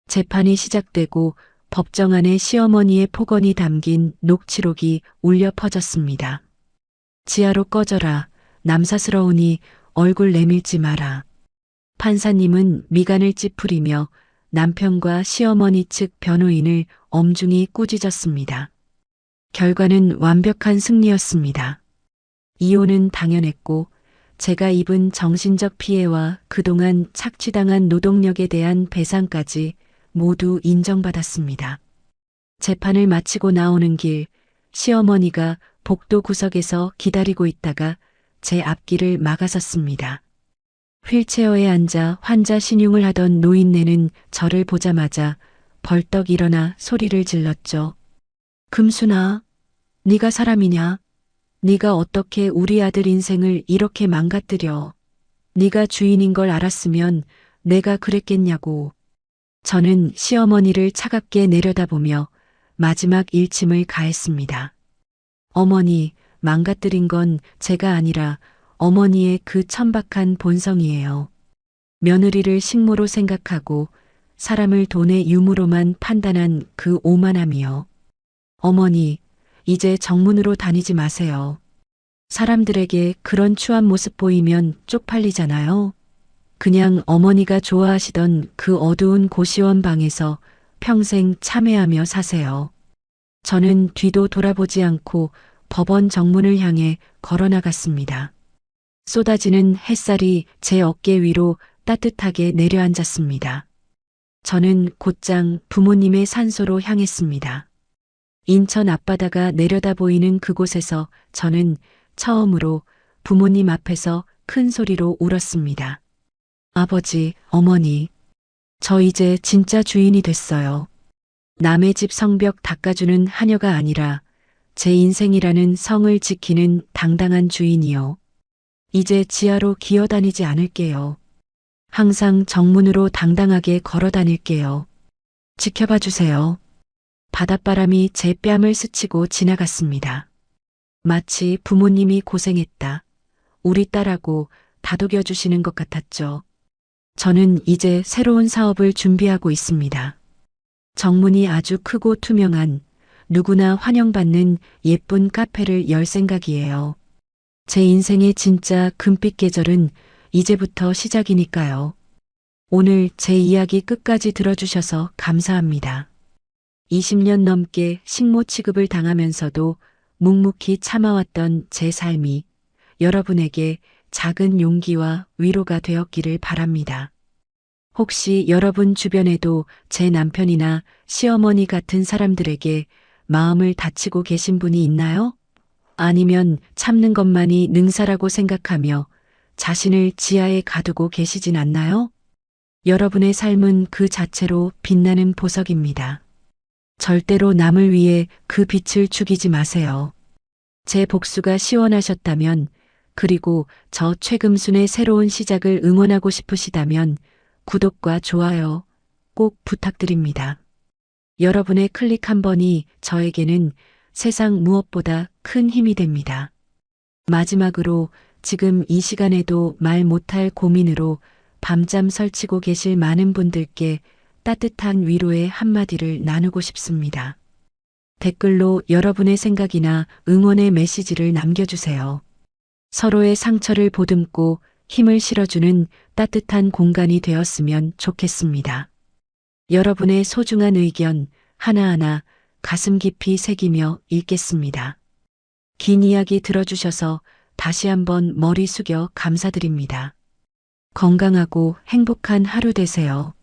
재판이 시작되고 법정 안에 시어머니의 폭언이 담긴 녹취록이 울려 퍼졌습니다. 지하로 꺼져라. 남사스러우니 얼굴 내밀지 마라. 판사님은 미간을 찌푸리며 남편과 시어머니 측 변호인을 엄중히 꾸짖었습니다. 결과는 완벽한 승리였습니다. 이혼은 당연했고 제가 입은 정신적 피해와 그동안 착취당한 노동력에 대한 배상까지 모두 인정받았습니다. 재판을 마치고 나오는 길, 시어머니가 복도 구석에서 기다리고 있다가 제 앞길을 막아섰습니다. 휠체어에 앉아 환자 신용을 하던 노인네는 저를 보자마자 벌떡 일어나 소리를 질렀죠. 금순아, 네가 사람이냐? 네가 어떻게 우리 아들 인생을 이렇게 망가뜨려? 네가 주인인 걸 알았으면 내가 그랬겠냐고. 저는 시어머니를 차갑게 내려다보며 마지막 일침을 가했습니다. 어머니, 망가뜨린 건 제가 아니라 어머니의 그 천박한 본성이에요. 며느리를 식모로 생각하고 사람을 돈의 유무로만 판단한 그 오만함이요. 어머니, 이제 정문으로 다니지 마세요. 사람들에게 그런 추한 모습 보이면 쪽팔리잖아요. 그냥 어머니가 좋아하시던 그 어두운 고시원 방에서 평생 참회하며 사세요. 저는 뒤도 돌아보지 않고 법원 정문을 향해 걸어나갔습니다. 쏟아지는 햇살이 제 어깨 위로 따뜻하게 내려앉았습니다. 저는 곧장 부모님의 산소로 향했습니다. 인천 앞바다가 내려다 보이는 그곳에서 저는 처음으로 부모님 앞에서 큰 소리로 울었습니다. 아버지, 어머니, 저 이제 진짜 주인이 됐어요. 남의 집 성벽 닦아주는 하녀가 아니라 제 인생이라는 성을 지키는 당당한 주인이요. 이제 지하로 기어다니지 않을게요. 항상 정문으로 당당하게 걸어 다닐게요. 지켜봐 주세요. 바닷바람이 제 뺨을 스치고 지나갔습니다. 마치 부모님이 고생했다. 우리 딸하고 다독여 주시는 것 같았죠. 저는 이제 새로운 사업을 준비하고 있습니다. 정문이 아주 크고 투명한 누구나 환영받는 예쁜 카페를 열 생각이에요. 제 인생의 진짜 금빛 계절은 이제부터 시작이니까요. 오늘 제 이야기 끝까지 들어주셔서 감사합니다. 20년 넘게 식모 취급을 당하면서도 묵묵히 참아왔던 제 삶이 여러분에게 작은 용기와 위로가 되었기를 바랍니다. 혹시 여러분 주변에도 제 남편이나 시어머니 같은 사람들에게 마음을 다치고 계신 분이 있나요? 아니면 참는 것만이 능사라고 생각하며 자신을 지하에 가두고 계시진 않나요? 여러분의 삶은 그 자체로 빛나는 보석입니다. 절대로 남을 위해 그 빛을 죽이지 마세요. 제 복수가 시원하셨다면, 그리고 저 최금순의 새로운 시작을 응원하고 싶으시다면 구독과 좋아요 꼭 부탁드립니다. 여러분의 클릭 한 번이 저에게는 세상 무엇보다 큰 힘이 됩니다. 마지막으로 지금 이 시간에도 말 못할 고민으로 밤잠 설치고 계실 많은 분들께 따뜻한 위로의 한마디를 나누고 싶습니다. 댓글로 여러분의 생각이나 응원의 메시지를 남겨주세요. 서로의 상처를 보듬고 힘을 실어주는 따뜻한 공간이 되었으면 좋겠습니다. 여러분의 소중한 의견 하나하나 가슴 깊이 새기며 읽겠습니다. 긴 이야기 들어주셔서 다시 한번 머리 숙여 감사드립니다. 건강하고 행복한 하루 되세요.